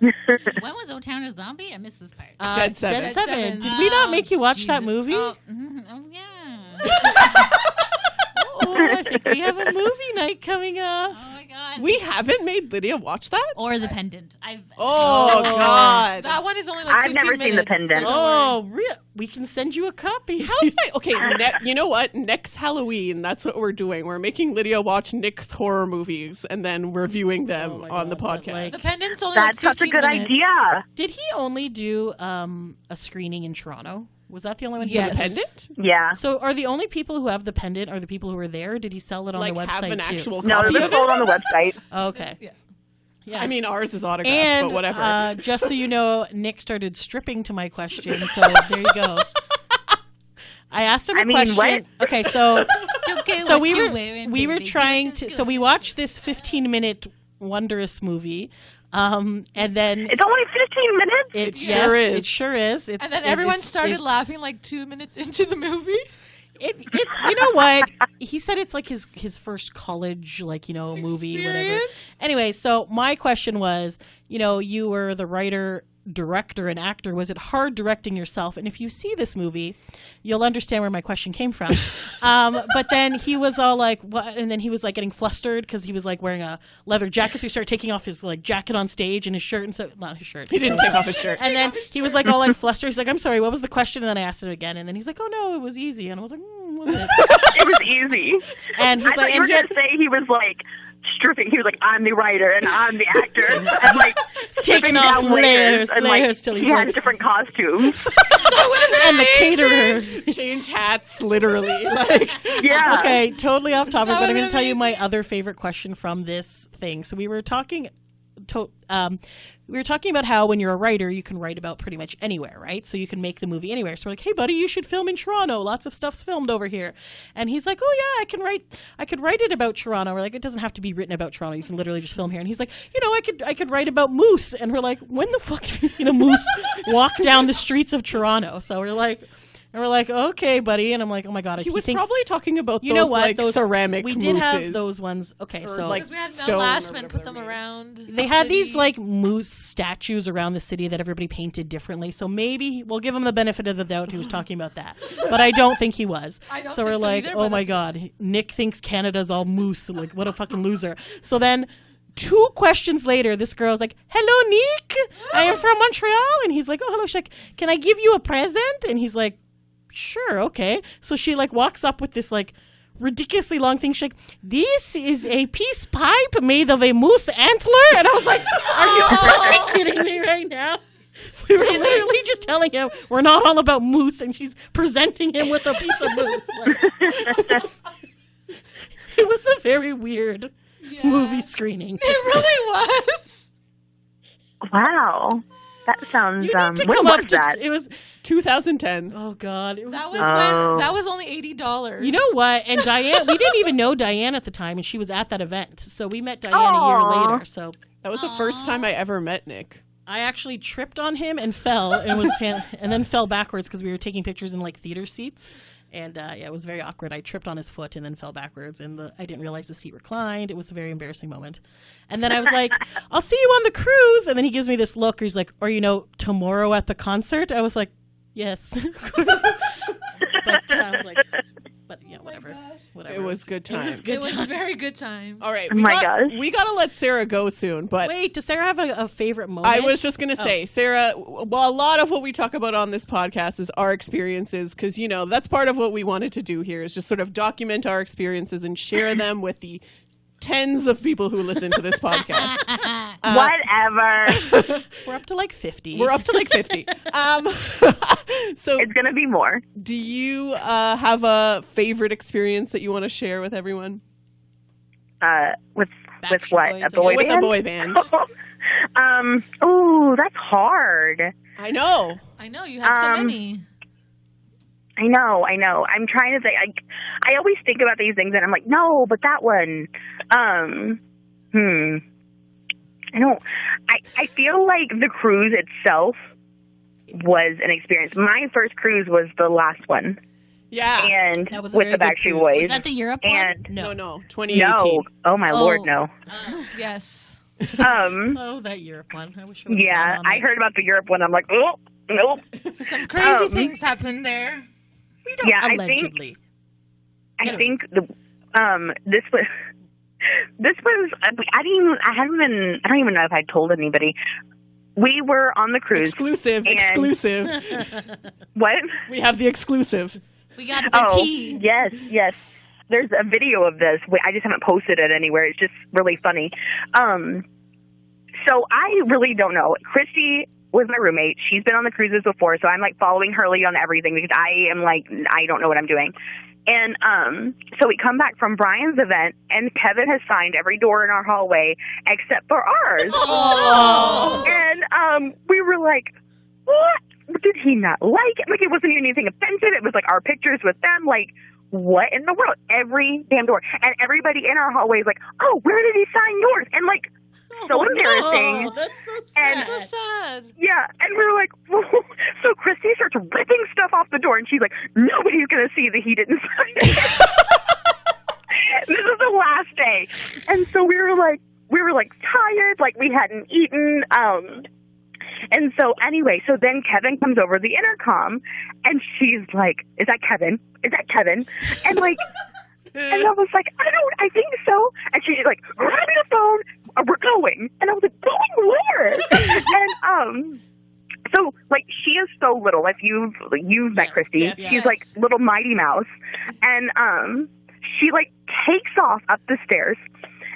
When was O-Town a zombie? I missed this part. Dead Seven. Dead Dead Seven. Seven. Did we not make you watch that Jesus. movie? Oh, oh yeah. Oh, I think we have a movie night coming up. Oh my god. We haven't made Lydia watch that? Or the pendant. Oh, God. That one is only like I've 15 never seen The minutes, Pendant. so don't worry. Oh, we can send you a copy. How did I? Okay, you know what? Next Halloween, that's what we're doing. We're making Lydia watch Nick's horror movies and then reviewing them Oh my on the God, podcast. like- The pendant's only That's like 15 such a good minutes. idea. Did he only do a screening in Toronto? Was that the only one? Yes. Pendant? Yeah. So are the only people who have the pendant are the people who were there? Did he sell it on Like the website have an too? actual No, copy it was of it? sold on the website. Okay. Yeah. Yeah. I mean, ours is autographed, And but whatever. just so you know, Nick started stripping to my question, so there you go. I asked him a question. What? Okay, so Okay, so what we you were wearing, we were baby? trying Just to. So go. we watched this 15-minute wondrous movie, and then It's only 15 minutes. it sure is. It sure is. And then everyone started it's- laughing like 2 minutes into the movie. It's you know what he said. It's like his first college movie, whatever. Experience? Anyway, so my question was, you were the writer, director, and actor. Was it hard directing yourself? And if you see this movie, you'll understand where my question came from. But then he was all like, "What?" And then he was like getting flustered because he was like wearing a leather jacket. So he started taking off his like jacket on stage and his shirt, and so not his shirt. He didn't take off his shirt. And then he was like all like flustered. He's like, "I'm sorry, what was the question?" And then I asked it again, and then he's like, "Oh no, it was easy." And I was like, "Was it?" It was easy. And he's I thought like, you were and going yet to say he was like stripping. He was like, I'm the writer and I'm the actor. And like taking stripping off down layers and like till he's he like, has different costumes. and the caterer. Change hats, literally. Like, Yeah. Okay, totally off topic, That but I'm would've going been to tell you my other favorite question from this thing. So we were talking about how when you're a writer, you can write about pretty much anywhere, right? So you can make the movie anywhere. So we're like, hey, buddy, you should film in Toronto. Lots of stuff's filmed over here. And he's like, oh, yeah, I could write it about Toronto. We're like, it doesn't have to be written about Toronto. You can literally just film here. And he's like, I could write about moose. And we're like, when the fuck have you seen a moose walk down the streets of Toronto? So we're like, okay, buddy. And I'm like, oh my God. he was thinks, probably talking about you those, know what? like, those ceramic We did mooses. have those ones. Okay, Or, so like, Because we had stone Mel or Lashman whatever put they're them made. around. they had these like moose statues around the city that everybody painted differently. So maybe we'll give him the benefit of the doubt. He was talking about that, but I don't think he was. I don't so we're think so like, either, oh but my that's God, Nick thinks Canada's all moose. Like, what a fucking loser. So then 2 questions later, this girl's like, hello, Nick. I am from Montreal. And he's like, oh, hello. She's like, can I give you a present? And he's like, sure, okay. So she like walks up with this like ridiculously long thing. She's like, this is a peace pipe made of a moose antler. And I was like, are you freaking kidding me right now? We were literally just telling him we're not all about moose, and she's presenting him with a piece of moose. Like, it was a very weird movie screening. It really was. Wow. That sounds You need to when come was up to that? It was 2010. Oh God, it was. That was Oh. when that was only $80. You know what? And Diane, we didn't even know Diane at the time, and she was at that event. So we met Diane a year Aw. later. So That was the first time I ever met Nick. I actually tripped on him and fell, and and then fell backwards because we were taking pictures in like theater seats. And yeah, it was very awkward. I tripped on his foot and then fell backwards, and I didn't realize the seat reclined. It was a very embarrassing moment. And then I was like, "I'll see you on the cruise." And then he gives me this look. He's like, "Or tomorrow at the concert." I was like, "Yes." But I was like, "But yeah, whatever." Whatever. It was good time. It was good It was time. a very good time. All right. Oh my gosh. We got to let Sarah go soon, but Wait, does Sarah have a favorite moment? I was just going to say, Sarah, well, a lot of what we talk about on this podcast is our experiences because, that's part of what we wanted to do here is just sort of document our experiences and share them with the tens of people who listen to this podcast. Whatever. We're up to like 50. We're up to like 50. So It's gonna be more. do you have a favorite experience that you want to share with everyone? With Backstreet what? Boys, A boy With band? a boy band. Oh, that's hard. I know. I know you have so many. I know. I'm trying to think. I always think about these things, and I'm like, no, but that one. I don't. I feel like the cruise itself was an experience. My first cruise was the last one, Yeah. and That was a with very the good Backstreet cruise. Boys. Is that the Europe and No, No. 2018. no, oh my lord, no. Yes. Oh, that Europe one. I wish I would've Yeah, gone on I that. heard about the Europe one. I'm like, oh, nope. Some crazy things happened there. Yeah, Allegedly. I think this was. This was. I don't even know if I told anybody. We were on the cruise. Exclusive. And- Exclusive. What? We have the exclusive. We got the Oh, tea. yes. There's a video of this. I just haven't posted it anywhere. It's just really funny. So I really don't know. Christy was my roommate. She's been on the cruises before, so I'm like following her lead on everything because I am like, I don't know what I'm doing. And so we come back from Brian's event, and Kevin has signed every door in our hallway except for ours. Oh. And we were like, what? Did he not like it? Like, it wasn't even anything offensive. It was like our pictures with them. Like, what in the world? Every damn door. And everybody in our hallway is like, oh, where did he sign yours? And like, so embarrassing. Oh, that's so sad. And So sad. yeah, and we were like, so Christy starts ripping stuff off the door, and she's like, nobody's going to see that he didn't sign it. This is the last day. And so we were like tired, like we hadn't eaten. And so anyway, so then Kevin comes over the intercom, and she's like, is that Kevin? Is that Kevin? And like, and I was like, I think so. And she's like, grab me the phone. We're going. And I was like, going where? And so like, she is so little. If you've met Christy, Yes. she's like little Mighty Mouse, and she like takes off up the stairs.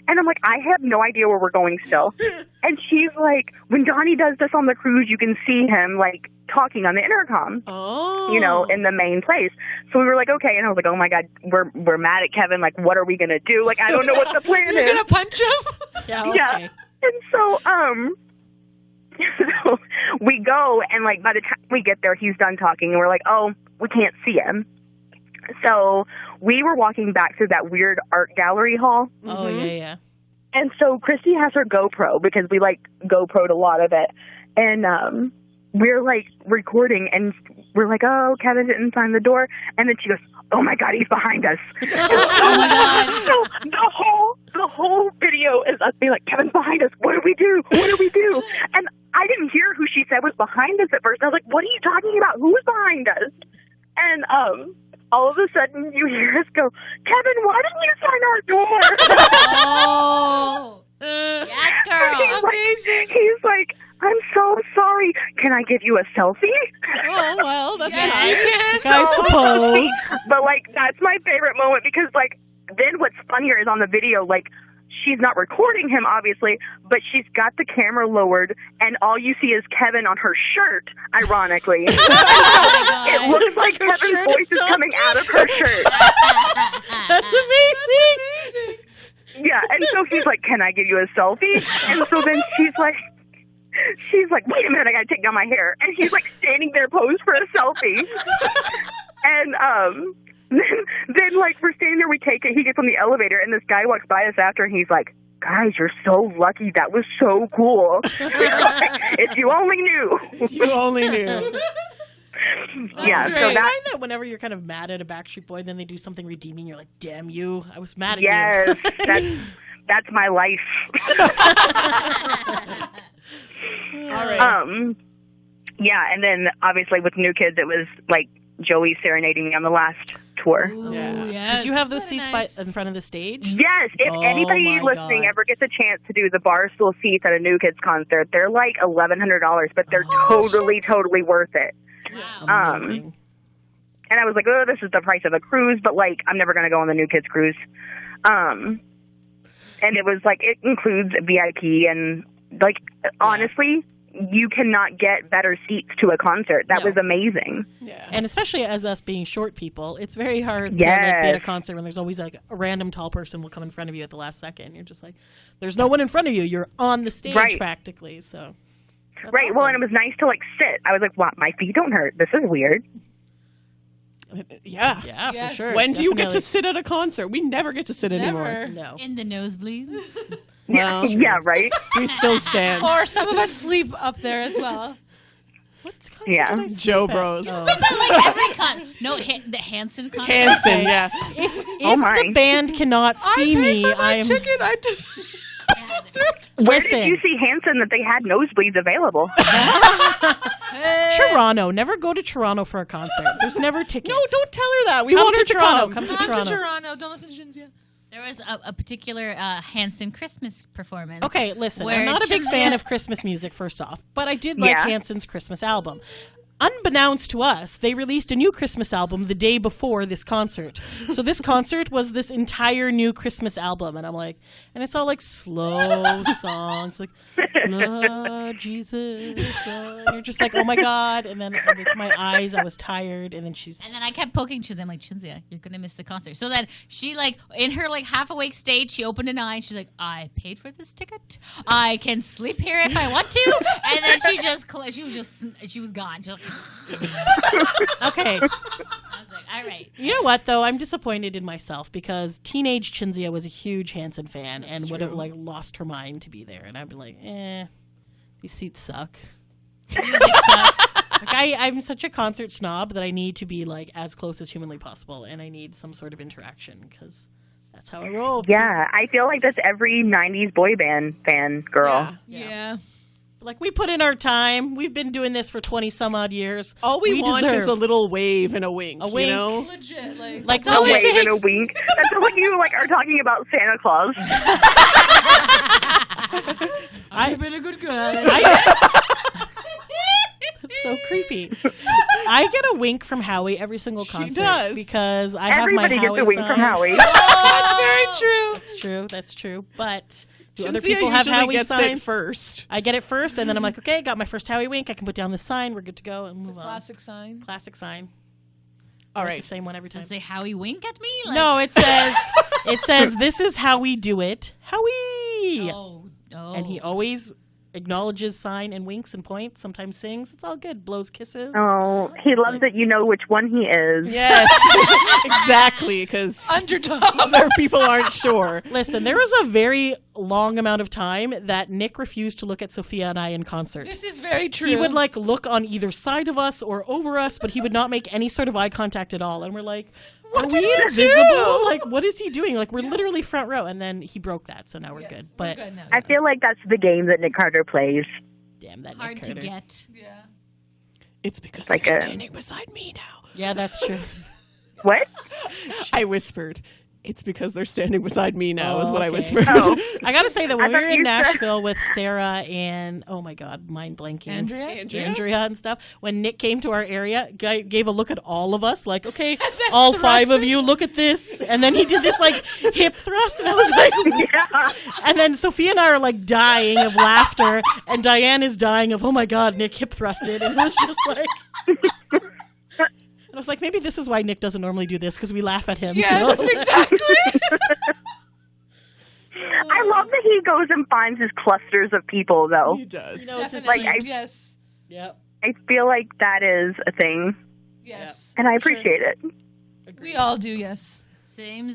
And I'm like, I have no idea where we're going still. And she's like, when Johnny does this on the cruise, you can see him like talking on the intercom. Oh. You know, in the main place. So we were like, okay. And I was like, oh my God, we're mad at Kevin. Like, what are we gonna do? Like, I don't know what the plan You're is. gonna punch him? Yeah, okay. Yeah. And so, so we go, and like by the time we get there, he's done talking, and we're like, oh, we can't see him. So we were walking back through that weird art gallery hall. Oh, yeah. And so Christy has her GoPro, because we like GoPro'd a lot of it. And we're like recording, and we're like, oh, Kevin didn't sign the door. And then she goes, oh my God, he's behind us. Oh my God. So the whole video is us being like, Kevin's behind us. What do we do? What do we do? And I didn't hear who she said was behind us at first. I was like, what are you talking about? Who's behind us? And all of a sudden you hear us go, Kevin, why didn't you sign our door? Oh. Yes, girl. He's like, I'm so sorry. Can I give you a selfie? Oh, well, that's Yes, nice. you can. I suppose. But like, that's my favorite moment, because like, then what's funnier is on the video, like, she's not recording him, obviously, but she's got the camera lowered, and all you see is Kevin on her shirt, ironically. It looks like her Kevin's shirt voice is is coming out of her shirt. That's amazing. Yeah, and so he's like, can I give you a selfie? And so then she's like, wait a minute, I gotta take down my hair. And he's like standing there posed for a selfie. And then like we're standing there, we take it, he gets on the elevator, and this guy walks by us after, and he's like, guys, you're so lucky. That was so cool. Like, if you only knew. You only knew. Yeah, great. so I that, find that whenever you're kind of mad at a Backstreet Boy, then they do something redeeming, you're like, damn you, I was mad at yes, you. that's my life. All right. Yeah, and then obviously with New Kids, it was like Joey serenading me on the last tour. Ooh, Yeah. yes. Did you have those Very seats nice. in front of the stage? Yes, if Oh anybody my listening God. ever gets a chance to do the Barstool seats at a New Kids concert, they're like $1,100, but they're totally worth it. Wow. Amazing. And I was like, oh, this is the price of a cruise, but like, I'm never going to go on the New Kids cruise. And it was like, it includes VIP, and like, honestly, you cannot get better seats to a concert. That No. was amazing. Yeah. And especially as us being short people, it's very hard to like, be at a Yes. concert when there's always like a random tall person will come in front of you at the last second. You're just like, there's no one in front of you. You're on the stage Right. practically. So, that's Right. Well, awesome. and it was nice to like sit. I was like, wow, my feet don't hurt. This is weird. Yeah. Yeah, Yes. for sure. When do you get to Definitely. sit at a concert? We never get to sit anymore. Never. No. In the nosebleeds. Well, Yeah, right? we still stand. Or some of us sleep up there as well. What concert Yeah. did I sleep Joe at? Bros. Oh. Like every no, the Hanson concert. Hanson, yeah. If my. the band cannot see me, I'm. I just Where Listen. did you see Hanson that they had nosebleeds available? Toronto. Never go to Toronto for a concert. There's never tickets. No, don't tell her that. We Come want to her to Toronto. come. Come to Come to Toronto. Toronto. Don't listen to Shinzia. There was a particular Hanson Christmas performance. Okay, listen. where I'm not a big Chinzia- fan of Christmas music, first off, but I did like Yeah. Hanson's Christmas album. Unbeknownst to us, they released a new Christmas album the day before this concert. So this concert was this entire new Christmas album, and I'm like, and it's all like slow songs. Like, Lord Jesus. And you're just like, oh my God. And then it was my eyes. I was tired. And then And then I kept poking Chinzia. I'm like, Chinzia, you're going to miss the concert. So then she, like, in her, like, half awake state, she opened an eye and she's like, I paid for this ticket. I can sleep here if I want to. And then she was gone. She was okay. I was like, all right. You know what, though? I'm disappointed in myself because teenage Chinzia was a huge Hanson fan and would have, like, lost her mind to be there. And I'd be like, these seats suck. I'm such a concert snob that I need to be, like, as close as humanly possible. And I need some sort of interaction because that's how I roll. Yeah, I feel like that's every 90s boy band fan girl. Yeah. Like, we put in our time. We've been doing this for 20 some odd years. All we want deserve is a little wave and a wink, A you wink. know? Legit, like A wave and a wink. That's when you like are talking about Santa Claus. I've been a good girl. That's so creepy. I get a wink from Howie every single concert. She does. Because I Everybody have my gets Howie a wink sign. from Howie. That's very true. That's true. That's true. But do other Chinzia people have usually Howie gets signs? it first. I get it first, and then I'm like, okay, got my first Howie wink. I can put down the sign. We're good to go and move on. Classic sign. Classic sign. All I like right. the same one every time. Does it say Howie wink at me? Like, No, it says this is how we do it, Howie. Oh. And he always acknowledges sign and winks and points. Sometimes sings. It's all good. Blows kisses. Oh, he loves that you know which one he is. Yes, exactly, because Underdog. other people aren't sure. Listen, there was a very long amount of time that Nick refused to look at Sophia and I in concert. This is very true. He would like look on either side of us or over us, but he would not make any sort of eye contact at all. And we're like, are we invisible? Like, what is he doing? Like, we're literally front row. And then he broke that, so now we're good. But Good now. I feel like that's the game that Nick Carter plays. damn that hard Nick to Carter. get. Yeah. It's because Like they're a- standing beside me now. Yeah, that's true. What? I whispered. It's because they're standing beside me now, is what I okay. whispered. Oh. I gotta say that I when we thought were in you said- Nashville with Sarah and oh my god, mind blanking, Andrea? and stuff. When Nick came to our area, gave a look at all of us, like, okay, all five of you, look at this, and then he did this like hip thrust, and I was like, Yeah. and then Sophia and I are like dying of laughter, and Diane is dying of oh my god, Nick hip thrusted, and it was just like. And I was like, maybe this is why Nick doesn't normally do this because we laugh at him. Yes, So- exactly. I love that he goes and finds his clusters of people, though. He does. know, it's just Definitely. like, yes. Yep. I feel like that is a thing, Yes. and I appreciate it. We all do, yes. Same.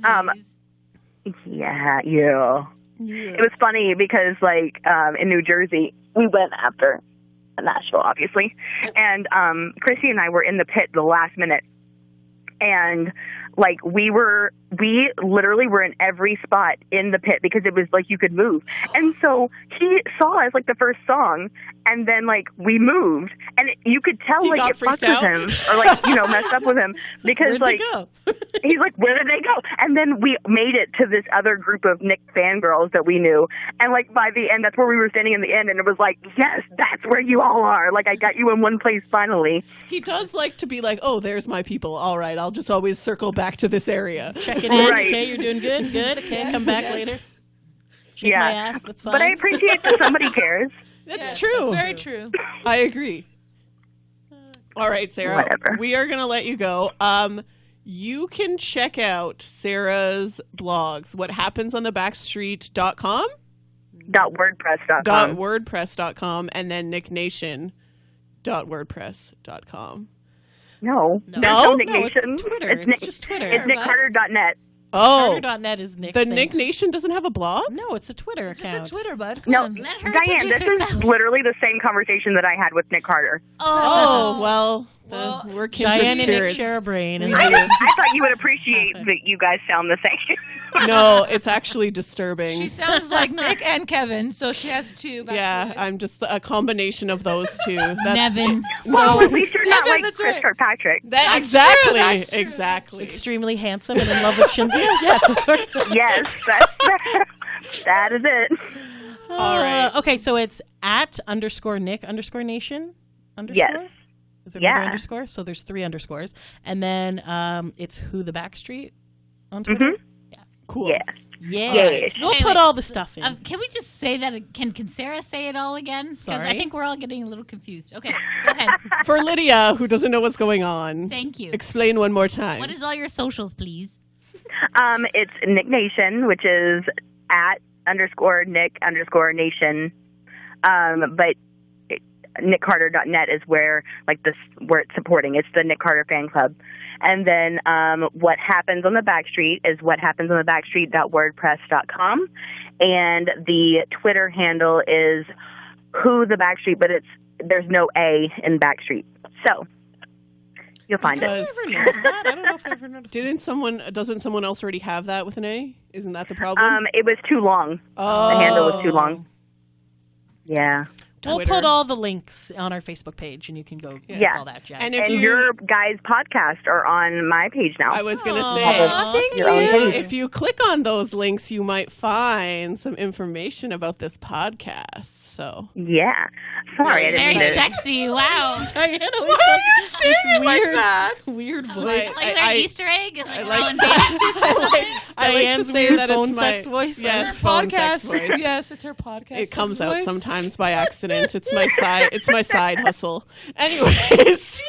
Yeah. It was funny because, like, in New Jersey, we went after Nashville, obviously, and Chrissy and I were in the pit the last minute, and like we literally were in every spot in the pit because it was like you could move, and so he saw us like the first song, and then like we moved, and you could tell He like got it fucked freaked with out? him or like messed up with him because Where'd like. they go? He's like, where did they go? And then we made it to this other group of Nick fangirls that we knew. And, like, by the end, that's where we were standing in the end. And it was like, yes, that's where you all are. Like, I got you in one place finally. He does like to be like, oh, there's my people. All right, I'll just always circle back to this area. Checking in. Right. Okay, you're doing good. Good. Okay, come back later. Shake Yeah. my ass. That's fine. But I appreciate that somebody cares. That's Yes, true. Very true. I agree. All right, Sarah. Whatever. We are going to let you go. You can check out Sarah's blogs. What happens on the Backstreet.com? .wordpress.com. .wordpress.com and then nicknation.wordpress.com. No. No. There's No? Nick No, it's Nation. Twitter. It's It's Nick, just Twitter. It's nickcarter.net. Oh, Carter.net is Nick. the thing. Nick Nation doesn't have a blog? No, it's a Twitter Just account. a Twitter, bud. Come No, on. Let her Diane, introduce this herself. is literally the same conversation that I had with Nick Carter. Oh, well, Well, we're kindred Diane and Nick spirits. share a brain. And I thought you would appreciate that you guys sound the same. No, it's actually disturbing. She sounds like Nick and Kevin, so she has two. Yeah, I'm just a combination of those two. That's Nevin. Well, at least you're not Yeah, like that's Chris right. Kirkpatrick. exactly, that's true, exactly. extremely handsome and in love with Shinzia. Yes, of course. Yes, that is it. All right. Okay, so it's at _Nick_Nation _? Yes. Is there Yeah. another underscore? So there's 3 underscores. And then it's Who the Backstreet on Twitter. Mm-hmm. Cool. Yeah. Yeah. Yes. We'll Okay, put wait. all the stuff in. Can we just say that? Can Sarah say it all again? Because I Sorry. think we're all getting a little confused. Okay, go ahead. For Lydia, who doesn't know what's going on, Thank you. explain one more time. What is all your socials, please? It's Nick Nation, which is @_Nick_Nation. But NickCarter.net is where where it's supporting. It's the Nick Carter fan club. And then what happens on the Backstreet is what happens on the Backstreet.wordpress.com. And the Twitter handle is Who the Backstreet, but there's no A in Backstreet. So you'll find it. Because I noticed that. I don't know if I ever noticed. doesn't someone else already have that with an A? Isn't that the problem? It was too long. Oh. The handle was too long. Yeah. We'll Twitter. put all the links on our Facebook page, and you can go get Yeah. all that jazz. And if And you- your guys' podcasts are on my page now. I was going to Aw, say, thank Your own you. page. if you click on those links, you might find some information about this podcast. So Yeah. Sorry, I didn't Very mean to. sexy. Wow. Diana, Why are you saying it like weird, that? weird voice. Like, Like their Easter egg. Like, I we're like all in to- bathing suits and stuff. I like to Diane's say weird that phone it's my sex voice. Yes, Her phone sex podcast. voice. Yes, it's her podcast. It comes sex out voice. sometimes by accident. It's my side. It's my side hustle. Anyways,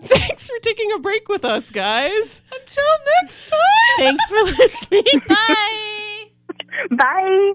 thanks for taking a break with us, guys. Until next time. Thanks for listening. Bye. Bye.